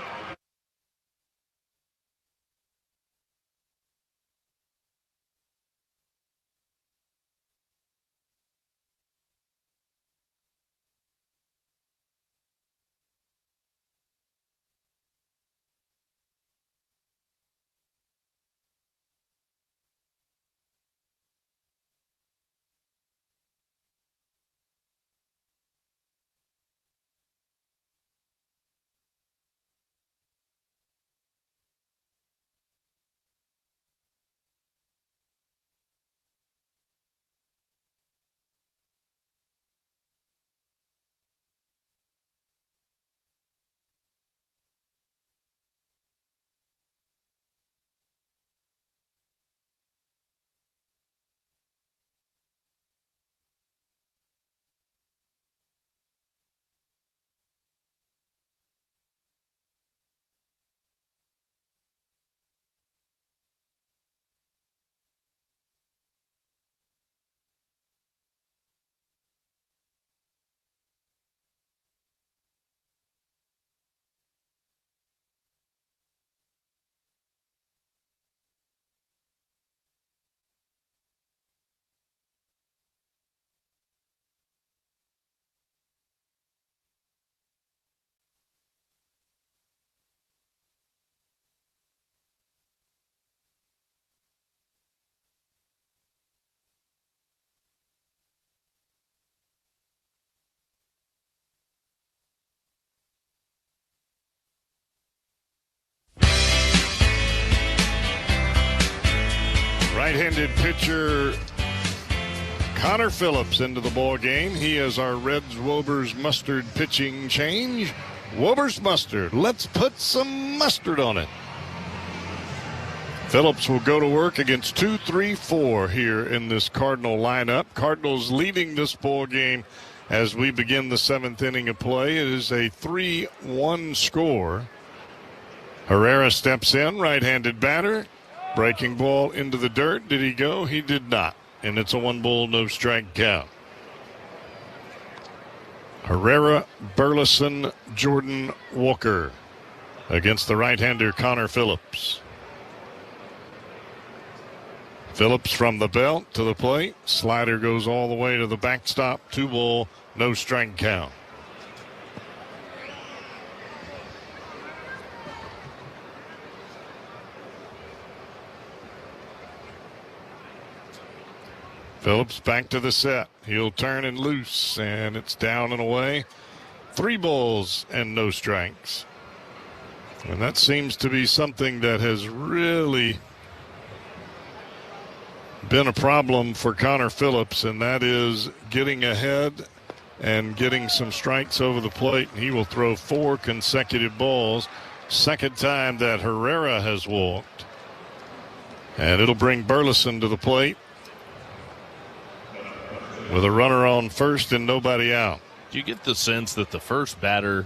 Right-handed pitcher Connor Phillips into the ball game. He is our Reds Wober's mustard pitching change. Wober's mustard. Let's put some mustard on it. Phillips will go to work against 2-3-4 here in this Cardinal lineup. Cardinals leading this ball game as we begin the 7th inning of play. It is a 3-1 score. Herrera steps in, right-handed batter. Breaking ball into the dirt. Did he go? He did not. And it's a 1-ball, no strike count. Herrera, Burleson, Jordan Walker against the right-hander Connor Phillips. Phillips from the belt to the plate. Slider goes all the way to the backstop. 2-ball, no strike count. Phillips back to the set. He'll turn and loose, and it's down and away. 3 balls and no strikes. And that seems to be something that has really been a problem for Connor Phillips, and that is getting ahead and getting some strikes over the plate. He will throw 4 consecutive balls. Second time that Herrera has walked. And it'll bring Burleson to the plate. with a runner on first and nobody out. Do you get the sense that the first batter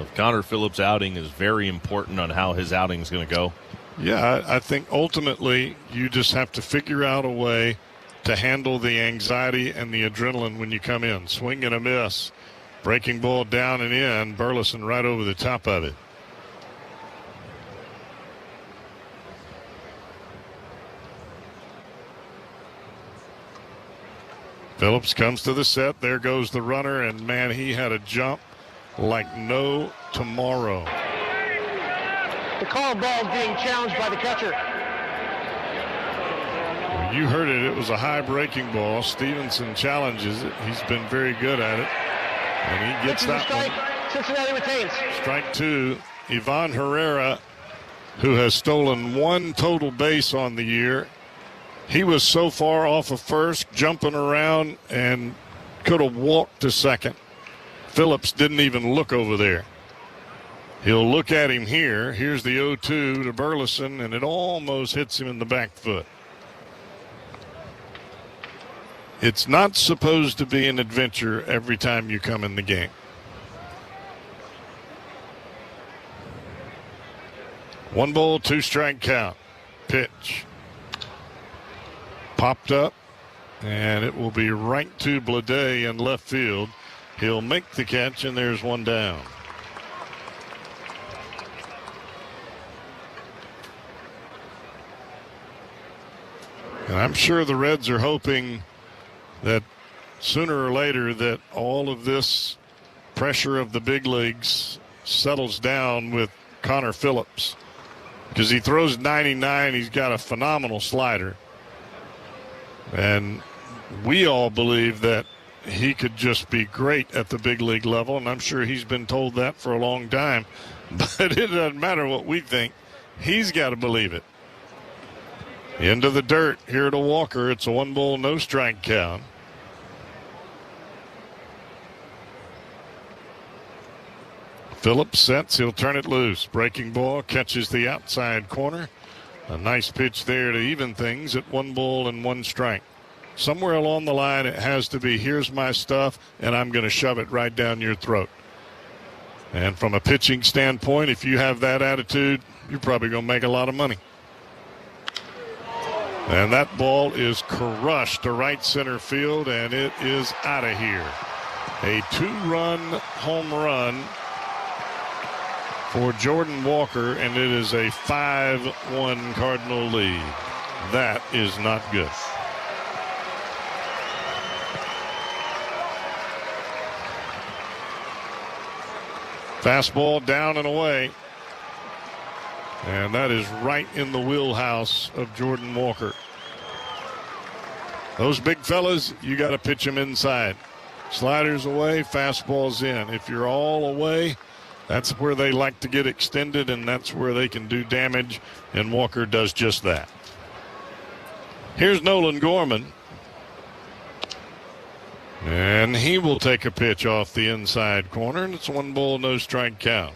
of Connor Phillips' outing is very important on how his outing is going to go? Yeah, I think ultimately you just have to figure out a way to handle the anxiety and the adrenaline when you come in. Swing and a miss. Breaking ball down and in. Burleson right over the top of it. Phillips comes to the set. There goes the runner, and man, he had a jump like no tomorrow. The call ball being challenged by the catcher. You heard it. It was a high breaking ball. Stevenson challenges it. He's been very good at it. And he gets that strike. One. Cincinnati retains. Strike two. Ivan Herrera, who has stolen one total base on the year. He was so far off of first, jumping around, and could have walked to second. Phillips didn't even look over there. He'll look at him here. Here's the 0-2 to Burleson, and it almost hits him in the back foot. It's not supposed to be an adventure every time you come in the game. One ball, two strike count. Pitch. Popped up, and it will be right to Blade in left field. He'll make the catch, and there's one down. And I'm sure the Reds are hoping that sooner or later that all of this pressure of the big leagues settles down with Connor Phillips, because he throws 99. He's got a phenomenal slider. And we all believe that he could just be great at the big league level, and I'm sure he's been told that for a long time. But it doesn't matter what we think. He's got to believe it. Into the dirt here to Walker. It's a 1-ball, no strike count. Phillips sets. He'll turn it loose. Breaking ball catches the outside corner. A nice pitch there to even things at 1 ball and 1 strike. Somewhere along the line it has to be, here's my stuff, and I'm going to shove it right down your throat. And from a pitching standpoint, if you have that attitude, you're probably going to make a lot of money. And that ball is crushed to right center field, and it is out of here. A 2-run home run for Jordan Walker, and it is a 5-1 Cardinal lead. That is not good. Fastball down and away. And that is right in the wheelhouse of Jordan Walker. Those big fellas, you got to pitch them inside. Sliders away, fastballs in. If you're all away, that's where they like to get extended, and that's where they can do damage, and Walker does just that. Here's Nolan Gorman. And he will take a pitch off the inside corner, and it's 1 ball, no strike count.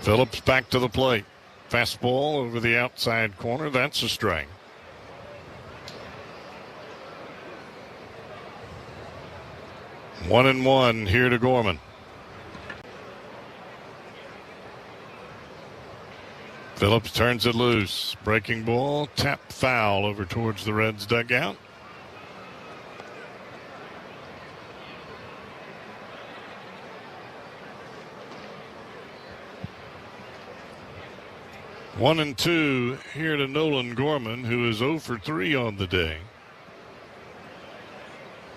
Phillips back to the plate. Fastball over the outside corner. That's a strike. One and one here to Gorman. Phillips turns it loose. Breaking ball, tap foul over towards the Reds dugout. One and two here to Nolan Gorman, who is 0 for 3 on the day.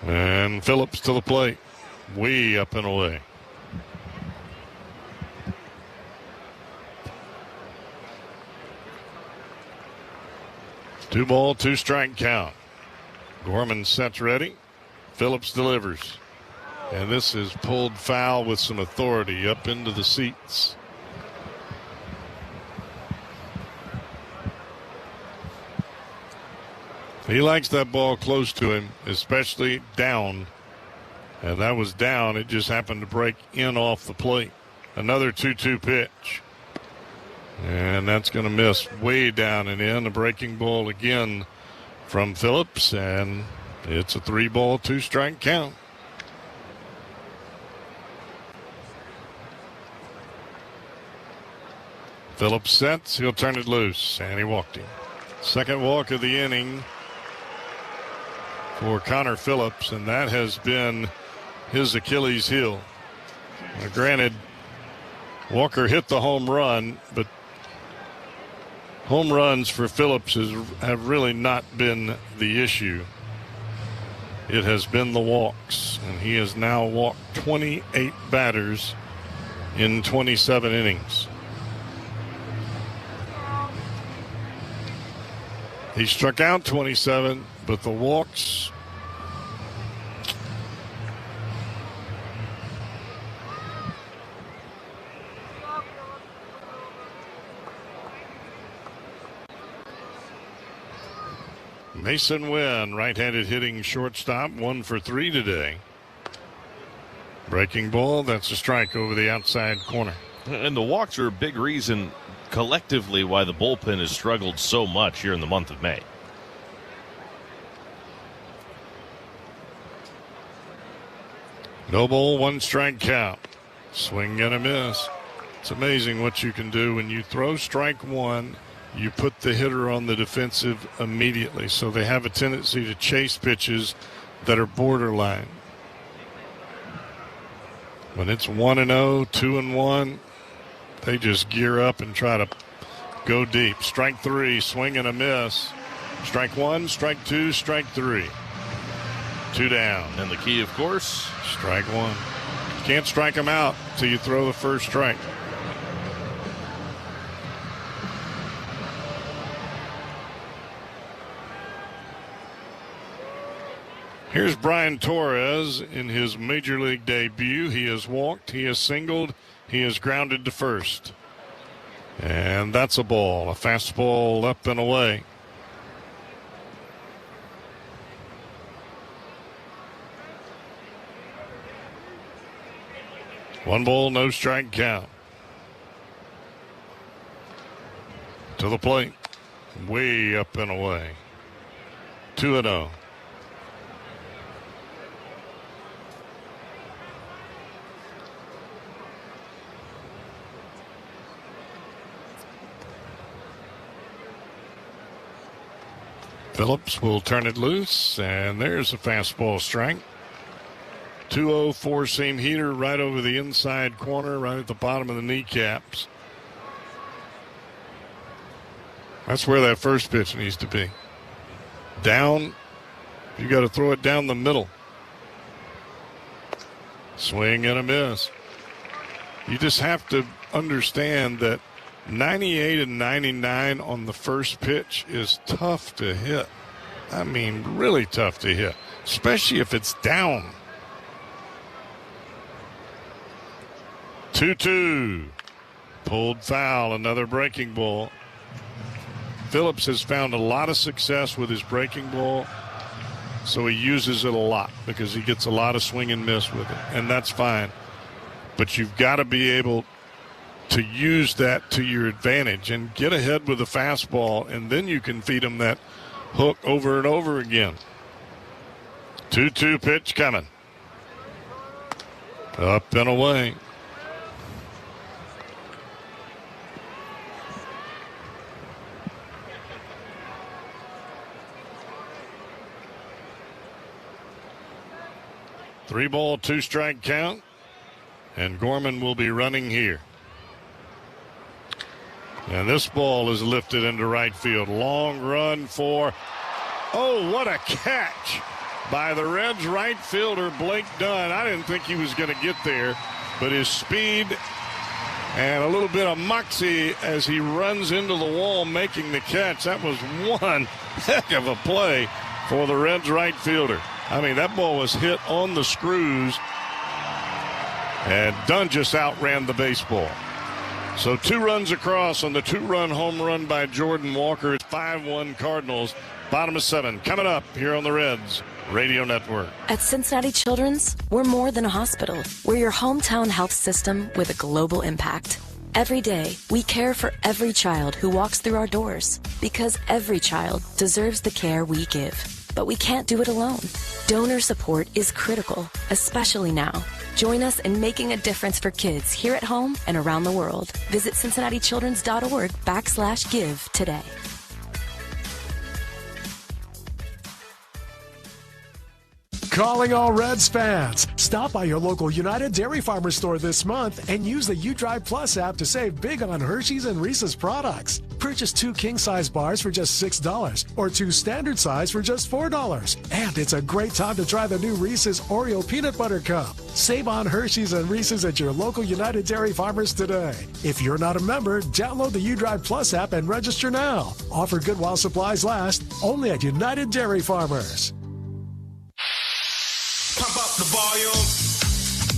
And Phillips to the plate, way up and away. Two ball, two strike count. Gorman sets ready. Phillips delivers. And this is pulled foul with some authority up into the seats. He likes that ball close to him, especially down. And that was down. It just happened to break in off the plate. Another 2-2 pitch. And that's going to miss way down and in. A breaking ball again from Phillips, and it's a 3-ball, 2-strike count. Phillips sets, he'll turn it loose, and he walked him. Second walk of the inning for Connor Phillips, and that has been his Achilles heel. Now, granted, Walker hit the home run, but home runs for Phillips have really not been the issue. It has been the walks, and he has now walked 28 batters in 27 innings. He struck out 27, but the walks, Mason Wynn, right-handed hitting shortstop, 1 for 3 today. Breaking ball, that's a strike over the outside corner. And the walks are a big reason collectively why the bullpen has struggled so much here in the month of May. No ball, 1-strike count. Swing and a miss. It's amazing what you can do when you throw strike one. You put the hitter on the defensive immediately, so they have a tendency to chase pitches that are borderline. When it's 1-0, 2-1, they just gear up and try to go deep. Strike 3, swing and a miss. Strike 1, strike 2, strike 3. 2 down. And the key, of course, strike 1. Can't strike them out till you throw the first strike. Here's Brian Torres in his major league debut. He has walked, he has singled, he has grounded to first. And that's a ball, a fastball up and away. One ball, no strike count. To the plate, way up and away. 2-0. Phillips will turn it loose, and there's a fastball strike. 2-0 four-seam heater right over the inside corner, right at the bottom of the kneecaps. That's where that first pitch needs to be. Down, you got to throw it down the middle. Swing and a miss. You just have to understand that 98 and 99 on the first pitch is tough to hit. I mean, really tough to hit, especially if it's down. 2-2. Pulled foul, another breaking ball. Phillips has found a lot of success with his breaking ball, so he uses it a lot because he gets a lot of swing and miss with it, and that's fine. But you've got to be able to use that to your advantage and get ahead with a fastball, and then you can feed him that hook over and over again. 2-2 pitch coming. Up and away. Three ball, 2-strike count, and Gorman will be running here. And this ball is lifted into right field. Long run for, oh, what a catch by the Reds right fielder, Blake Dunn. I didn't think he was going to get there, but his speed and a little bit of moxie as he runs into the wall making the catch. That was one heck of a play for the Reds right fielder. I mean, that ball was hit on the screws, and Dunn just outran the baseball. So 2 runs across on the 2-run home run by Jordan Walker. It's 5-1 Cardinals. Bottom of 7 coming up here on the Reds Radio Network. At Cincinnati Children's, we're more than a hospital. We're your hometown health system with a global impact. Every day, we care for every child who walks through our doors because every child deserves the care we give. But we can't do it alone. Donor support is critical, especially now. Join us in making a difference for kids here at home and around the world. Visit CincinnatiChildren's.org/give today. Calling all Reds fans. Stop by your local United Dairy Farmer store this month and use the UDrive Plus app to save big on Hershey's and Reese's products. Purchase 2 king-size bars for just $6 or 2 standard size for just $4. And it's a great time to try the new Reese's Oreo Peanut Butter Cup. Save on Hershey's and Reese's at your local United Dairy Farmers today. If you're not a member, download the UDrive Plus app and register now. Offer good while supplies last, only at United Dairy Farmers. Pump up the volume.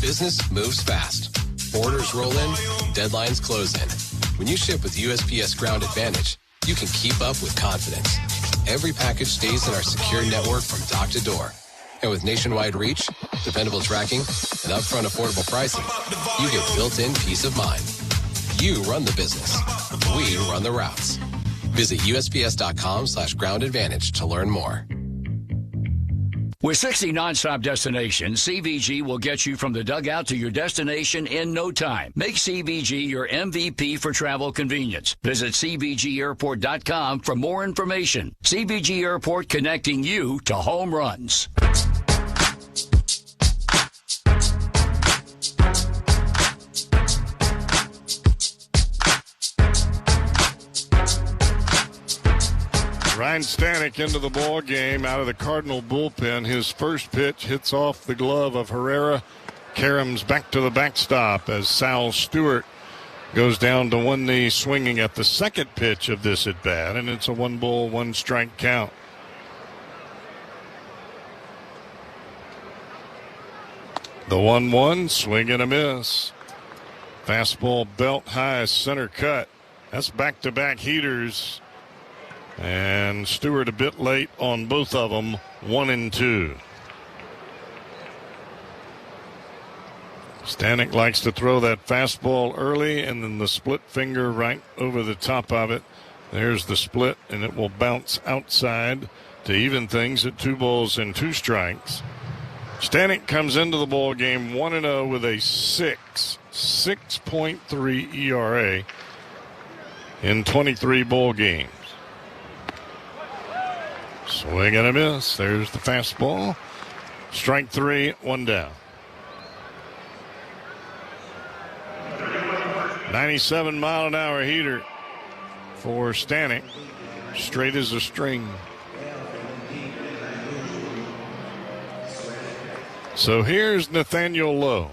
Business moves fast. Orders roll in, deadlines close in. When you ship with USPS Ground Advantage, you can keep up with confidence. Every package stays in our secure network from dock to door. And with nationwide reach, dependable tracking, and upfront affordable pricing, you get built-in peace of mind. You run the business. We run the routes. Visit USPS.com/Ground Advantage to learn more. With 60 nonstop destinations, CVG will get you from the dugout to your destination in no time. Make CVG your MVP for travel convenience. Visit CVGAirport.com for more information. CVG Airport, connecting you to home runs. Ryan Stanek into the ball game out of the Cardinal bullpen. His first pitch hits off the glove of Herrera. Karams back to the backstop as Sal Stewart goes down to one knee swinging at the second pitch of this at bat, and it's a 1-ball, 1-strike count. The 1-1, swing and a miss. Fastball belt high, center cut. That's back-to-back heaters. And Stewart a bit late on both of them, 1 and 2. Stanek likes to throw that fastball early and then the split finger right over the top of it. There's the split, and it will bounce outside to even things at 2 balls and 2 strikes. Stanek comes into the ball game 1-0 with a 6.3 ERA in 23 ball games. Swing and a miss. There's the fastball. Strike 3, 1 down. 97-mile-an-hour heater for Stanek. Straight as a string. So here's Nathaniel Lowe.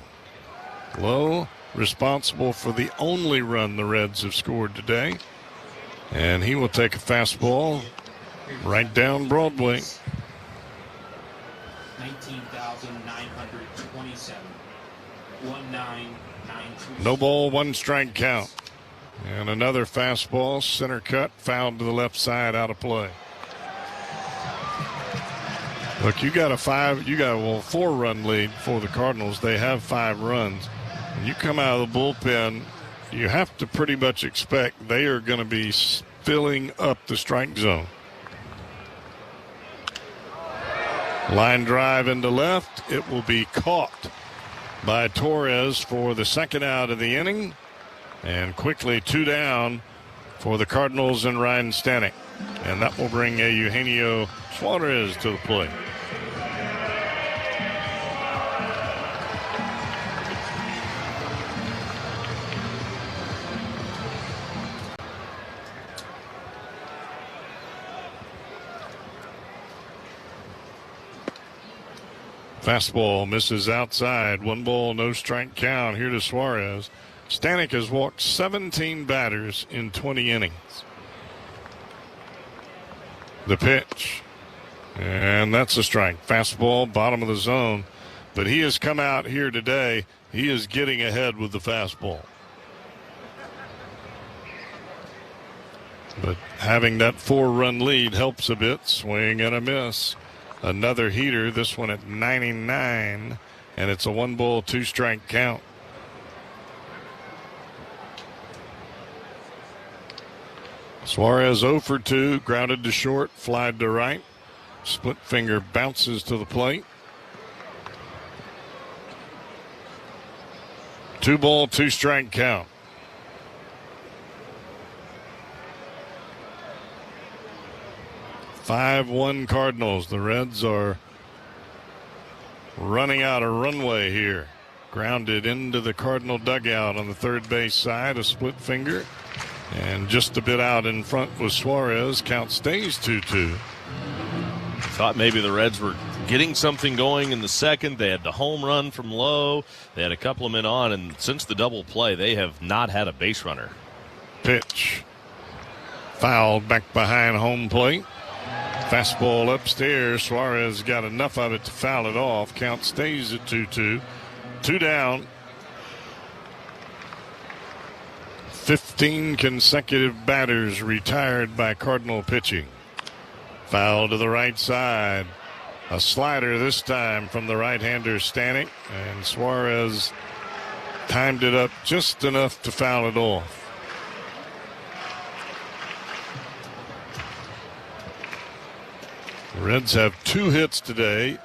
Lowe responsible for the only run the Reds have scored today. And he will take a fastball right down Broadway. 19,927. 1992. No ball, 1-strike count. And another fastball, center cut, fouled to the left side, out of play. Look, you got a 4-run lead for the Cardinals. They have 5 runs. When you come out of the bullpen, you have to pretty much expect they are going to be filling up the strike zone. Line drive into left. It will be caught by Torres for the second out of the inning. And quickly 2 down for the Cardinals and Ryan Stanek. And that will bring Eugenio Suarez to the plate. Fastball misses outside. 1 ball, no strike count here to Suarez. Stanek has walked 17 batters in 20 innings. The pitch. And that's a strike. Fastball, bottom of the zone. But he has come out here today. He is getting ahead with the fastball. But having that 4-run lead helps a bit. Swing and a miss. Another heater, this one at 99, and it's a 1 ball, 2 strike count. Suarez 0 for 2, grounded to short, flied to right. Split finger bounces to the plate. 2-ball, 2-strike count. "5-1 Cardinals. The Reds are running out a runway here. Grounded into the Cardinal dugout on the third base side, a split finger. And just a bit out in front was Suarez. Count stays 2-2. Thought maybe the Reds were getting something going in the second. They had the home run from Lowe. They had a couple of men on, and since the double play, they have not had a base runner. Pitch. Fouled back behind home plate. Fastball upstairs. Suarez got enough of it to foul it off. Count stays at 2-2. 2 down. 15 consecutive batters retired by Cardinal pitching. Foul to the right side. A slider this time from the right-hander Stanek, and Suarez timed it up just enough to foul it off. The Reds have 2 hits today.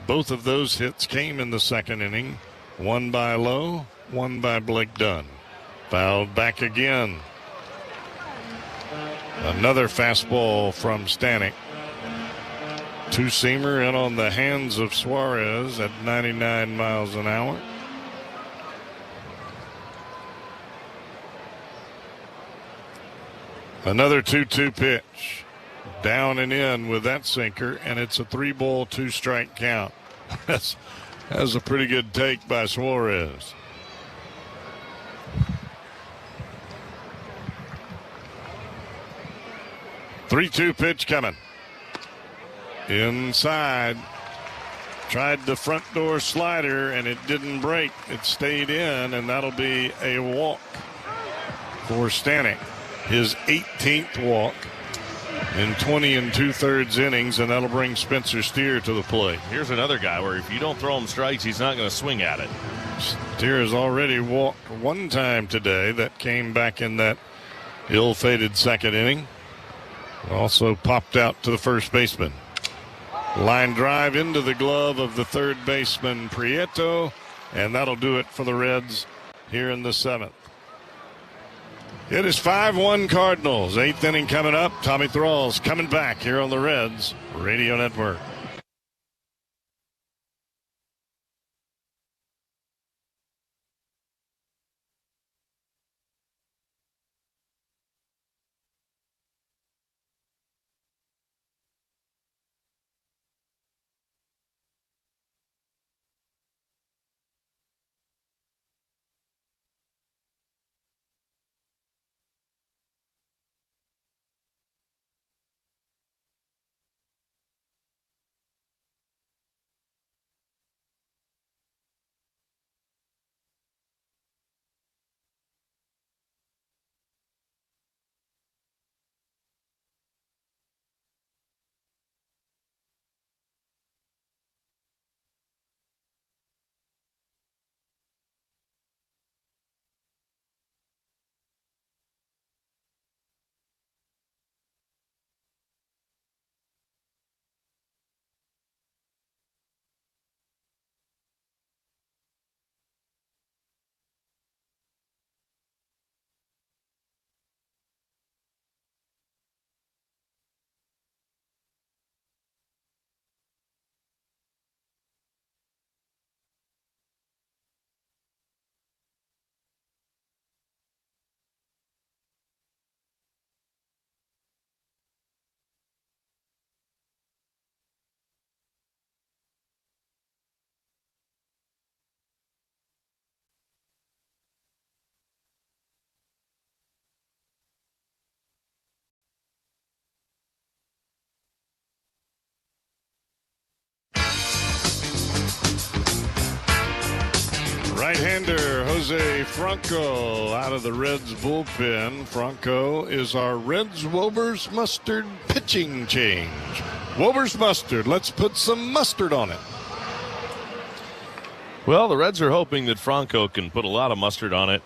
Both of those hits came in the second inning. One by Lowe, one by Blake Dunn. Fouled back again. Another fastball from Stanek. Two-seamer in on the hands of Suarez at 99 miles an hour. Another 2-2 pitch. Down and in with that sinker, and it's a 3-ball, 2-strike count. That's a pretty good take by Suarez. Three-two pitch coming. Inside. Tried the front door slider, and it didn't break. It stayed in, and that'll be a walk for Stanek. His 18th walk in 20 2/3 innings, and that'll bring Spencer Steer to the plate. Here's another guy where if you don't throw him strikes, he's not going to swing at it. Steer has already walked one time today. That came back in that ill-fated second inning. Also popped out to the first baseman. Line drive into the glove of the third baseman Prieto, and that'll do it for the Reds here in the 7th. It is 5-1 Cardinals. 8th inning coming up. Tommy Thrall's coming back here on the Reds Radio Network. Right-hander Jose Franco out of the Reds bullpen. Franco is our Reds Wober's Mustard pitching change. Wober's Mustard. Let's put some mustard on it. Well, the Reds are hoping that Franco can put a lot of mustard on it.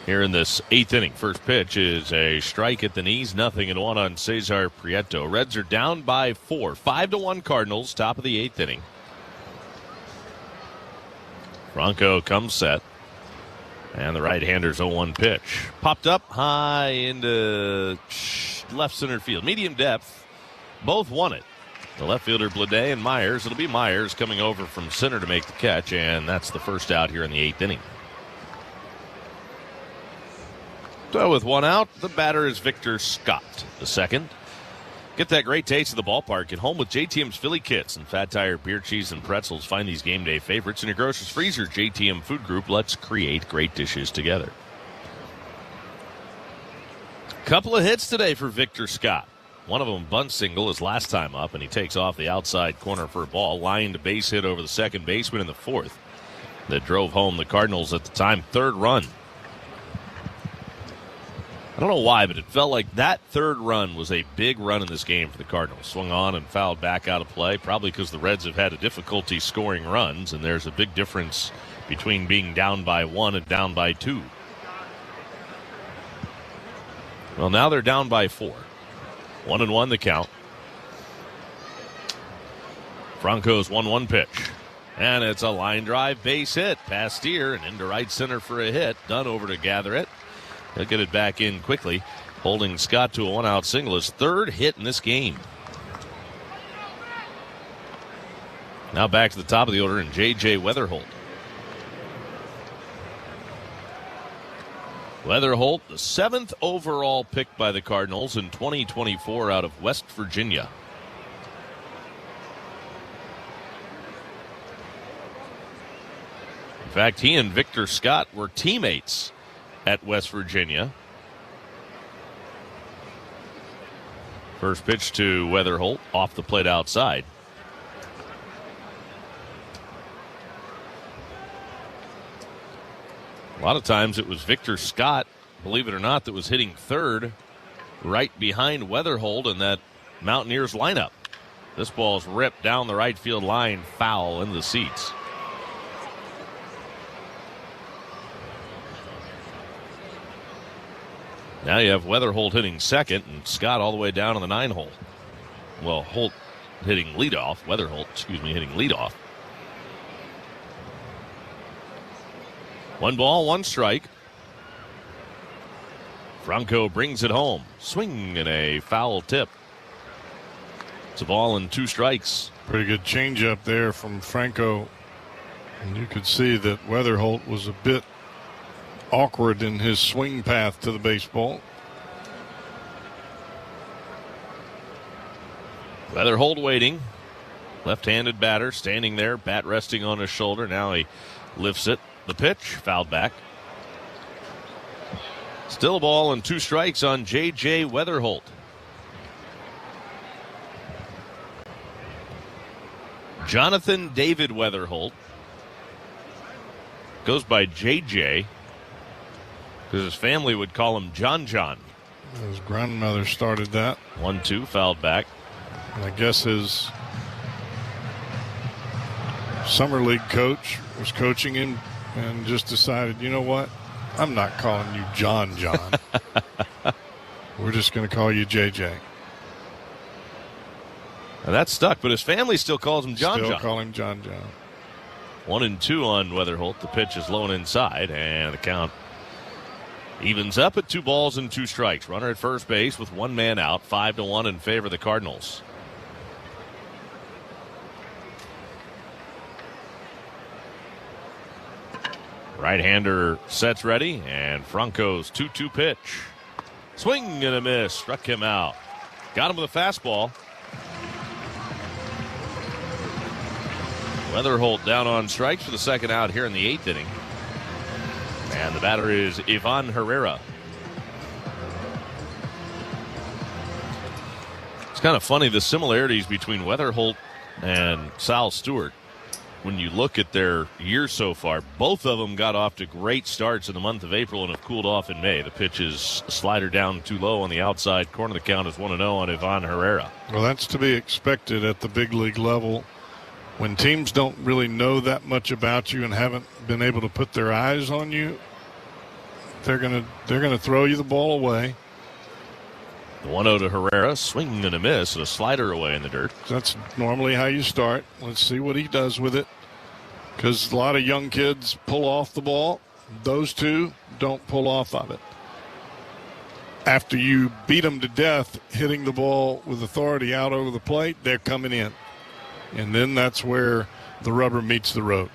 here in this 8th inning. First pitch is a strike at the knees, 0-1 on Cesar Prieto. Reds are down by 4, 5-1 Cardinals, top of the 8th inning. Franco comes set. And the right-hander's 0-1 pitch. Popped up high into left center field. Medium depth. Both won it. The left fielder, Blade and Myers. It'll be Myers coming over from center to make the catch, and that's the first out here in the 8th inning. So with one out, the batter is Victor Scott. The second. Get that great taste of the ballpark at home with JTM's Philly Kits and Fat Tire beer, cheese, and pretzels. Find these game day favorites in your grocer's freezer. JTM Food Group. Let's create great dishes together. Couple of hits today for Victor Scott. One of them bunt single his last time up, and he takes off the outside corner for a ball. Lined base hit over the second baseman in the 4th that drove home the Cardinals at the time 3rd run. I don't know why, but it felt like that 3rd run was a big run in this game for the Cardinals. Swung on and fouled back out of play, probably because the Reds have had a difficulty scoring runs, and there's a big difference between being down by 1 and down by 2. Well, now they're down by 4. 1-1 the count. Franco's 1-1 pitch. And it's a line drive base hit. Past Steer and into right center for a hit. Dunn over to gather it. He'll get it back in quickly, holding Scott to a 1-out single. His 3rd hit in this game. Now back to the top of the order, and J.J. Weatherholt. Weatherholt, the 7th overall pick by the Cardinals in 2024 out of West Virginia. In fact, he and Victor Scott were teammates at West Virginia. First pitch to Weatherholt, off the plate outside. A lot of times it was Victor Scott, believe it or not, that was hitting 3rd right behind Weatherholt in that Mountaineers lineup. This ball's ripped down the right field line, foul in the seats. Now you have Weatherholt hitting 2nd and Scott all the way down in the 9 hole. Well, Holt hitting leadoff. Weatherholt, hitting leadoff. 1 ball, 1 strike. Franco brings it home. Swing and a foul tip. It's a ball and 2 strikes. Pretty good changeup there from Franco. And you could see that Weatherholt was a bit awkward in his swing path to the baseball. Weatherholt waiting. Left-handed batter standing there, bat resting on his shoulder. Now he lifts it. The pitch, fouled back. Still a ball and 2 strikes on J.J. Weatherholt. Jonathan David Weatherholt goes by J.J. because his family would call him John John. His grandmother started that. 1-2, fouled back. And I guess his summer league coach was coaching him and just decided, you know what? I'm not calling you John John. We're just going to call you JJ. Now that stuck, but his family still calls him John John. Still call him John John. 1-2 on Weatherholt. The pitch is low and inside, and the count evens up at 2 balls and 2 strikes. Runner at first base with 1 man out. 5-1 in favor of the Cardinals. Right-hander sets ready, and Franco's 2-2 pitch. Swing and a miss. Struck him out. Got him with a fastball. Weatherholt down on strikes for the 2nd out here in the 8th inning. And the batter is Ivan Herrera. It's kind of funny, the similarities between Weatherholt and Sal Stewart. When you look at their years so far, both of them got off to great starts in the month of April and have cooled off in May. The pitch is a slider down too low on the outside corner. The count is 1-0 on Ivan Herrera. Well, that's to be expected at the big league level. When teams don't really know that much about you and haven't been able to put their eyes on you, they're gonna throw you the ball away. The 1-0 to Herrera, swing and a miss, and a slider away in the dirt. That's normally how you start. Let's see what he does with it, because a lot of young kids pull off the ball. Those two don't pull off of it. After you beat them to death, hitting the ball with authority out over the plate, they're coming in. And then that's where the rubber meets the road.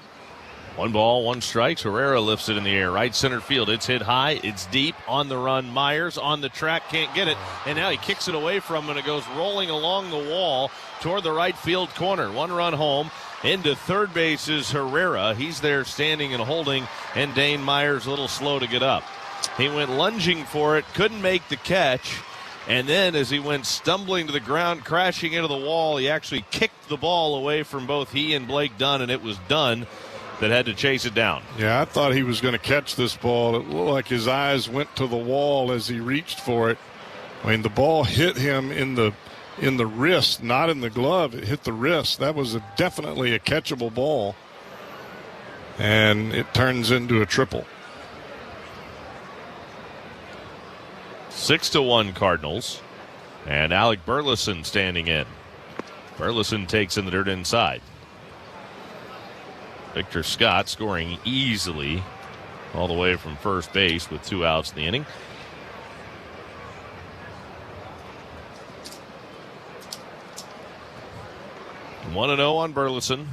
1 ball, 1 strike. Herrera lifts it in the air. Right center field. It's hit high. It's deep. On the run. Myers on the track. Can't get it. And now he kicks it away from him, and it goes rolling along the wall toward the right field corner. 1 run home. Into third base is Herrera. He's there standing and holding, and Dane Myers a little slow to get up. He went lunging for it. Couldn't make the catch. And then as he went stumbling to the ground, crashing into the wall, he actually kicked the ball away from both he and Blake Dunn, and it was Dunn that had to chase it down. Yeah, I thought he was going to catch this ball. It looked like his eyes went to the wall as he reached for it. I mean, the ball hit him in the wrist, not in the glove. It hit the wrist. That was definitely a catchable ball, and it turns into a triple. 6-1 Cardinals, and Alec Burleson standing in. Burleson takes in the dirt inside. Victor Scott scoring easily all the way from first base with 2 outs in the inning. And 1-0 on Burleson.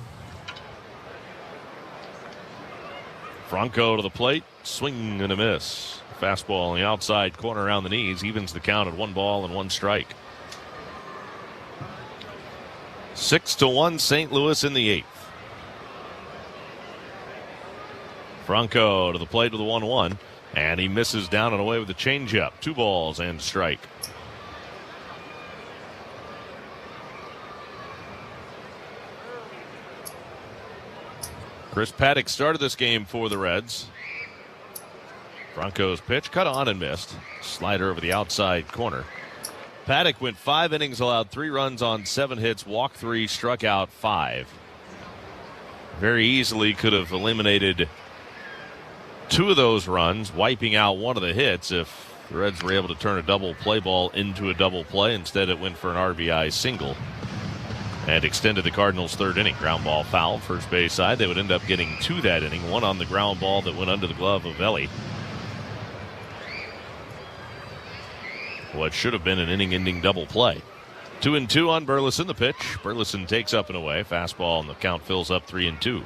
Franco to the plate, swing and a miss. Fastball on the outside corner around the knees, evens the count at 1 ball and 1 strike. 6-1 St. Louis in the 8th. Franco to the plate with a 1-1, and he misses down and away with a changeup. 2 balls and strike. Chris Paddock started this game for the Reds. Franco's pitch cut on and missed. Slider over the outside corner. Paddock went 5 innings, allowed 3 runs on 7 hits, walked 3, struck out 5. Very easily could have eliminated 2 of those runs, wiping out 1 of the hits if the Reds were able to turn a double play ball into a double play. Instead, it went for an RBI single and extended the Cardinals' 3rd inning. Ground ball foul, first base side. They would end up getting 2 that inning, 1 on the ground ball that went under the glove of Ellie. What should have been an inning-ending double play. 2-2 on Burleson. The pitch. Burleson takes up and away. Fastball, and the count fills up 3-2.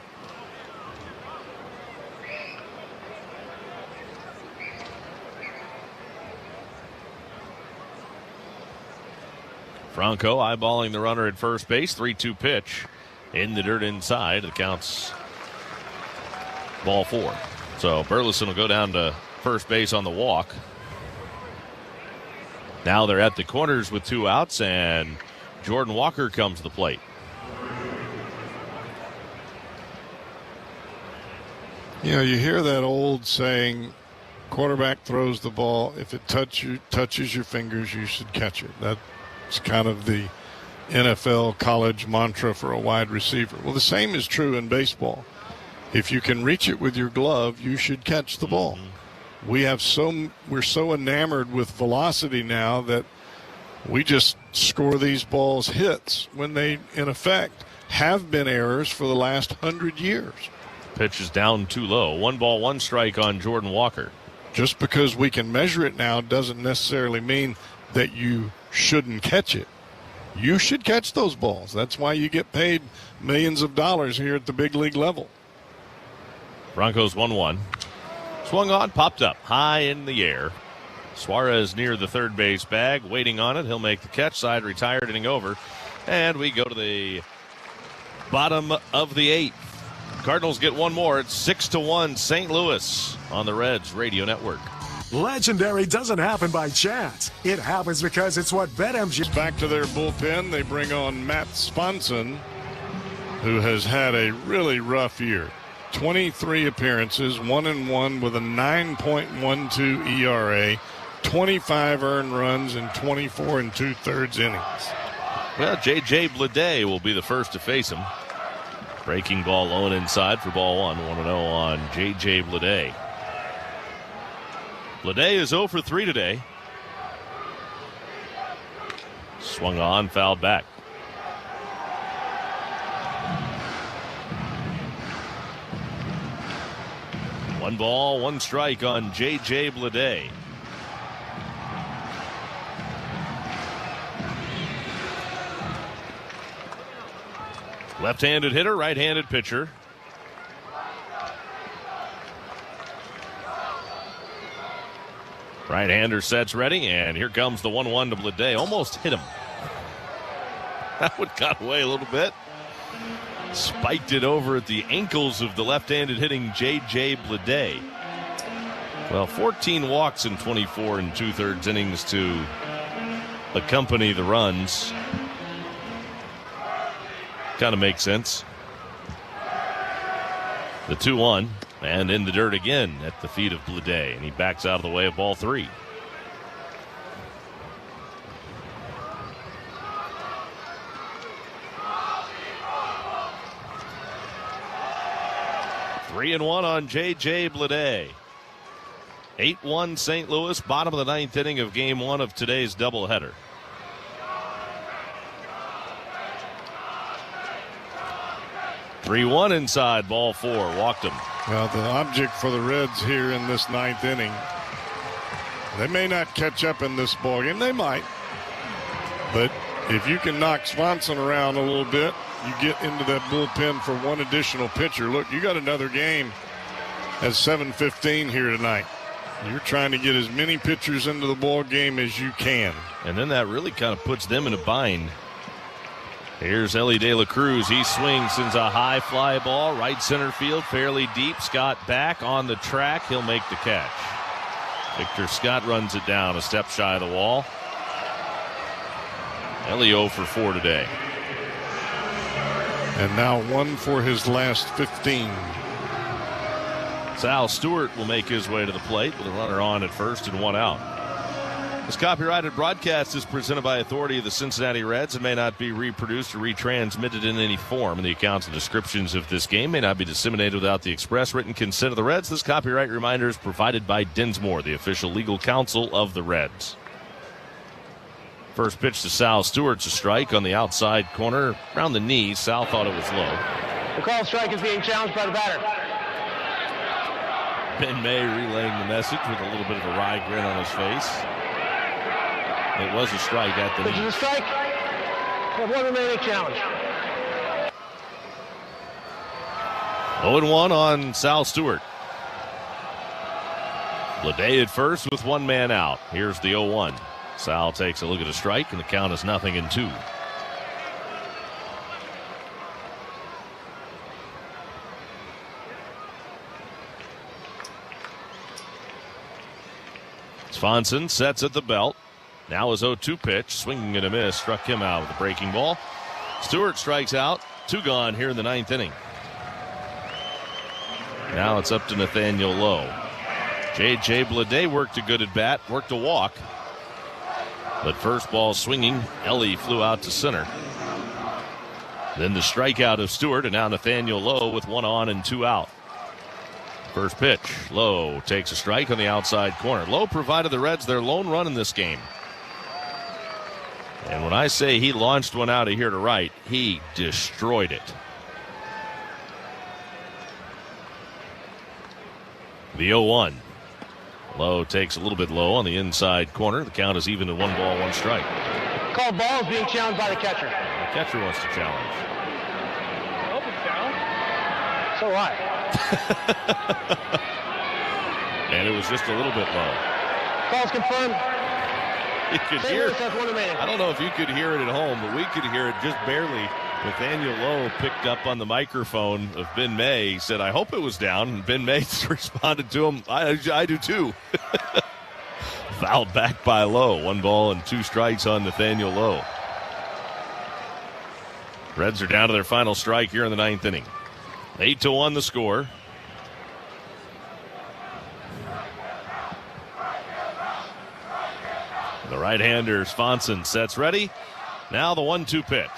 Franco eyeballing the runner at first base. 3-2 pitch in the dirt inside. The count's ball 4. So Burleson will go down to first base on the walk. Now they're at the corners with 2 outs, and Jordan Walker comes to the plate. You know, you hear that old saying, quarterback throws the ball. If it touches your fingers, you should catch it. That's kind of the NFL college mantra for a wide receiver. Well, the same is true in baseball. If you can reach it with your glove, you should catch the ball. We're so enamored with velocity now that we just score these balls hits when they, in effect, have been errors for the last 100 years. Pitch is down too low. 1 ball, 1 strike on Jordan Walker. Just because we can measure it now doesn't necessarily mean that you shouldn't catch it. You should catch those balls. That's why you get paid millions of dollars here at the big league level. Broncos 1-1. Swung on, popped up, high in the air. Suarez near the third base bag, waiting on it. He'll make the catch. Side retired, inning over. And we go to the bottom of the 8th. Cardinals get 1 more. It's 6-1 St. Louis on the Reds Radio Network. Legendary doesn't happen by chance. It happens because it's what BetMGM. Back to their bullpen, they bring on Matt Sponson, who has had a really rough year. 23 appearances, 1-1 with a 9.12 ERA, 25 earned runs in 24 2/3 innings. Well, J.J. Bleday will be the first to face him. Breaking ball low and inside for ball 1. 1-0 on J.J. Bleday. Bleday is 0 for 3 today. Swung on, fouled back. One ball, one strike on J.J. Bleday. Left-handed hitter, right-handed pitcher. Right-hander sets ready, and here comes the 1-1 to Bleday. Almost hit him. That one got away a little bit. Spiked it over at the ankles of the left-handed hitting J.J. Bleday. Well, 14 walks in 24 and 2/3 innings to accompany the runs. Kind of makes sense. The 2-1, and in the dirt again at the feet of Bleday, and he backs out of the way of ball 3. Three and 1 on J.J. Bleday. 8-1 St. Louis, bottom of the 9th inning of game 1 of today's doubleheader. Three 3-1 inside, ball 4, walked him. Well, the object for the Reds here in this 9th inning, they may not catch up in this ballgame. They might. But if you can knock Swanson around a little bit, you get into that bullpen for one additional pitcher. Look, you got another game at 7:15 here tonight. You're trying to get as many pitchers into the ball game as you can. And then that really kind of puts them in a bind. Here's Ellie De La Cruz. He swings, sends a high fly ball, right center field, fairly deep. Scott back on the track. He'll make the catch. Victor Scott runs it down a step shy of the wall. Ellie 0 for 4 today. And now 1 for his last 15. Sal Stewart will make his way to the plate with a runner on at first and 1 out. This copyrighted broadcast is presented by authority of the Cincinnati Reds and may not be reproduced or retransmitted in any form. And the accounts and descriptions of this game may not be disseminated without the express written consent of the Reds. This copyright reminder is provided by Dinsmore, the official legal counsel of the Reds. First pitch to Sal Stewart's a strike on the outside corner, around the knee. Sal thought it was low. The call strike is being challenged by the batter. Ben May relaying the message with a little bit of a wry grin on his face. It was a strike at the knee. This is a strike. We have one remaining challenge. 0-1 on Sal Stewart. Bleday at first with one man out. Here's the 0-1. Sal takes a look at a strike, and the count is 0-2. Swanson sets at the belt. Now his 0-2 pitch, swinging and a miss, struck him out with a breaking ball. Stewart strikes out, 2 gone here in the 9th inning. Now it's up to Nathaniel Lowe. J.J. Bleday worked a good at bat, worked a walk. But first ball swinging, Ellie flew out to center. Then the strikeout of Stewart, and now Nathaniel Lowe with 1 on and 2 out. First pitch, Lowe takes a strike on the outside corner. Lowe provided the Reds their lone run in this game. And when I say he launched one out of here to right, he destroyed it. The 0-1. Lowe takes a little bit low on the inside corner. The count is even at 1 ball, 1 strike. Call ball is being challenged by the catcher. The catcher wants to challenge. Open down. So what? And it was just a little bit low. Call's confirmed. You could hear it. I don't know if you could hear it at home, but we could hear it just barely. Nathaniel Lowe picked up on the microphone of Ben May. He said, I hope it was down. And Ben May responded to him, I do too. Fouled back by Lowe. 1 ball and 2 strikes on Nathaniel Lowe. Reds are down to their final strike here in the 9th inning. 8-1 the score. The right-hander Swanson sets ready. Now the 1-2 pitch.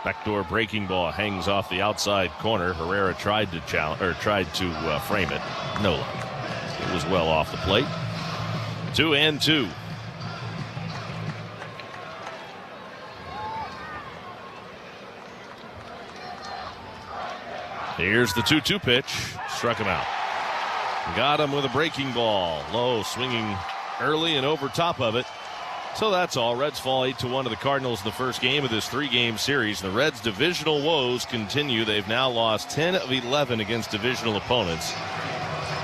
Backdoor breaking ball hangs off the outside corner. Herrera tried to frame it. No luck. It was well off the plate. 2-2. Here's the 2-2 pitch. Struck him out. Got him with a breaking ball. Low, swinging early and over top of it. So that's all. Reds fall 8-1 to the Cardinals in the first game of this 3-game series. The Reds' divisional woes continue. They've now lost 10 of 11 against divisional opponents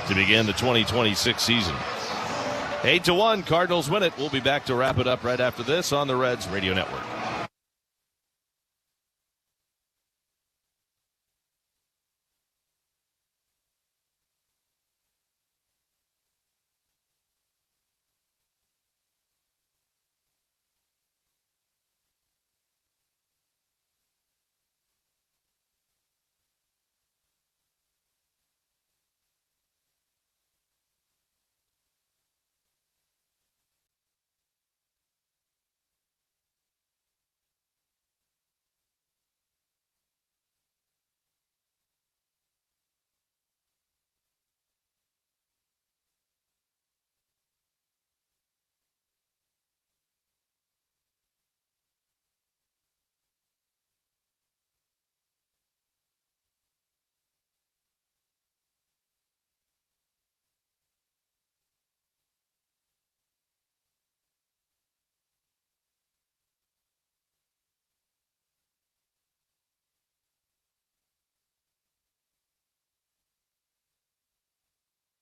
to begin the 2026 season. 8-1, Cardinals win it. We'll be back to wrap it up right after this on the Reds Radio Network.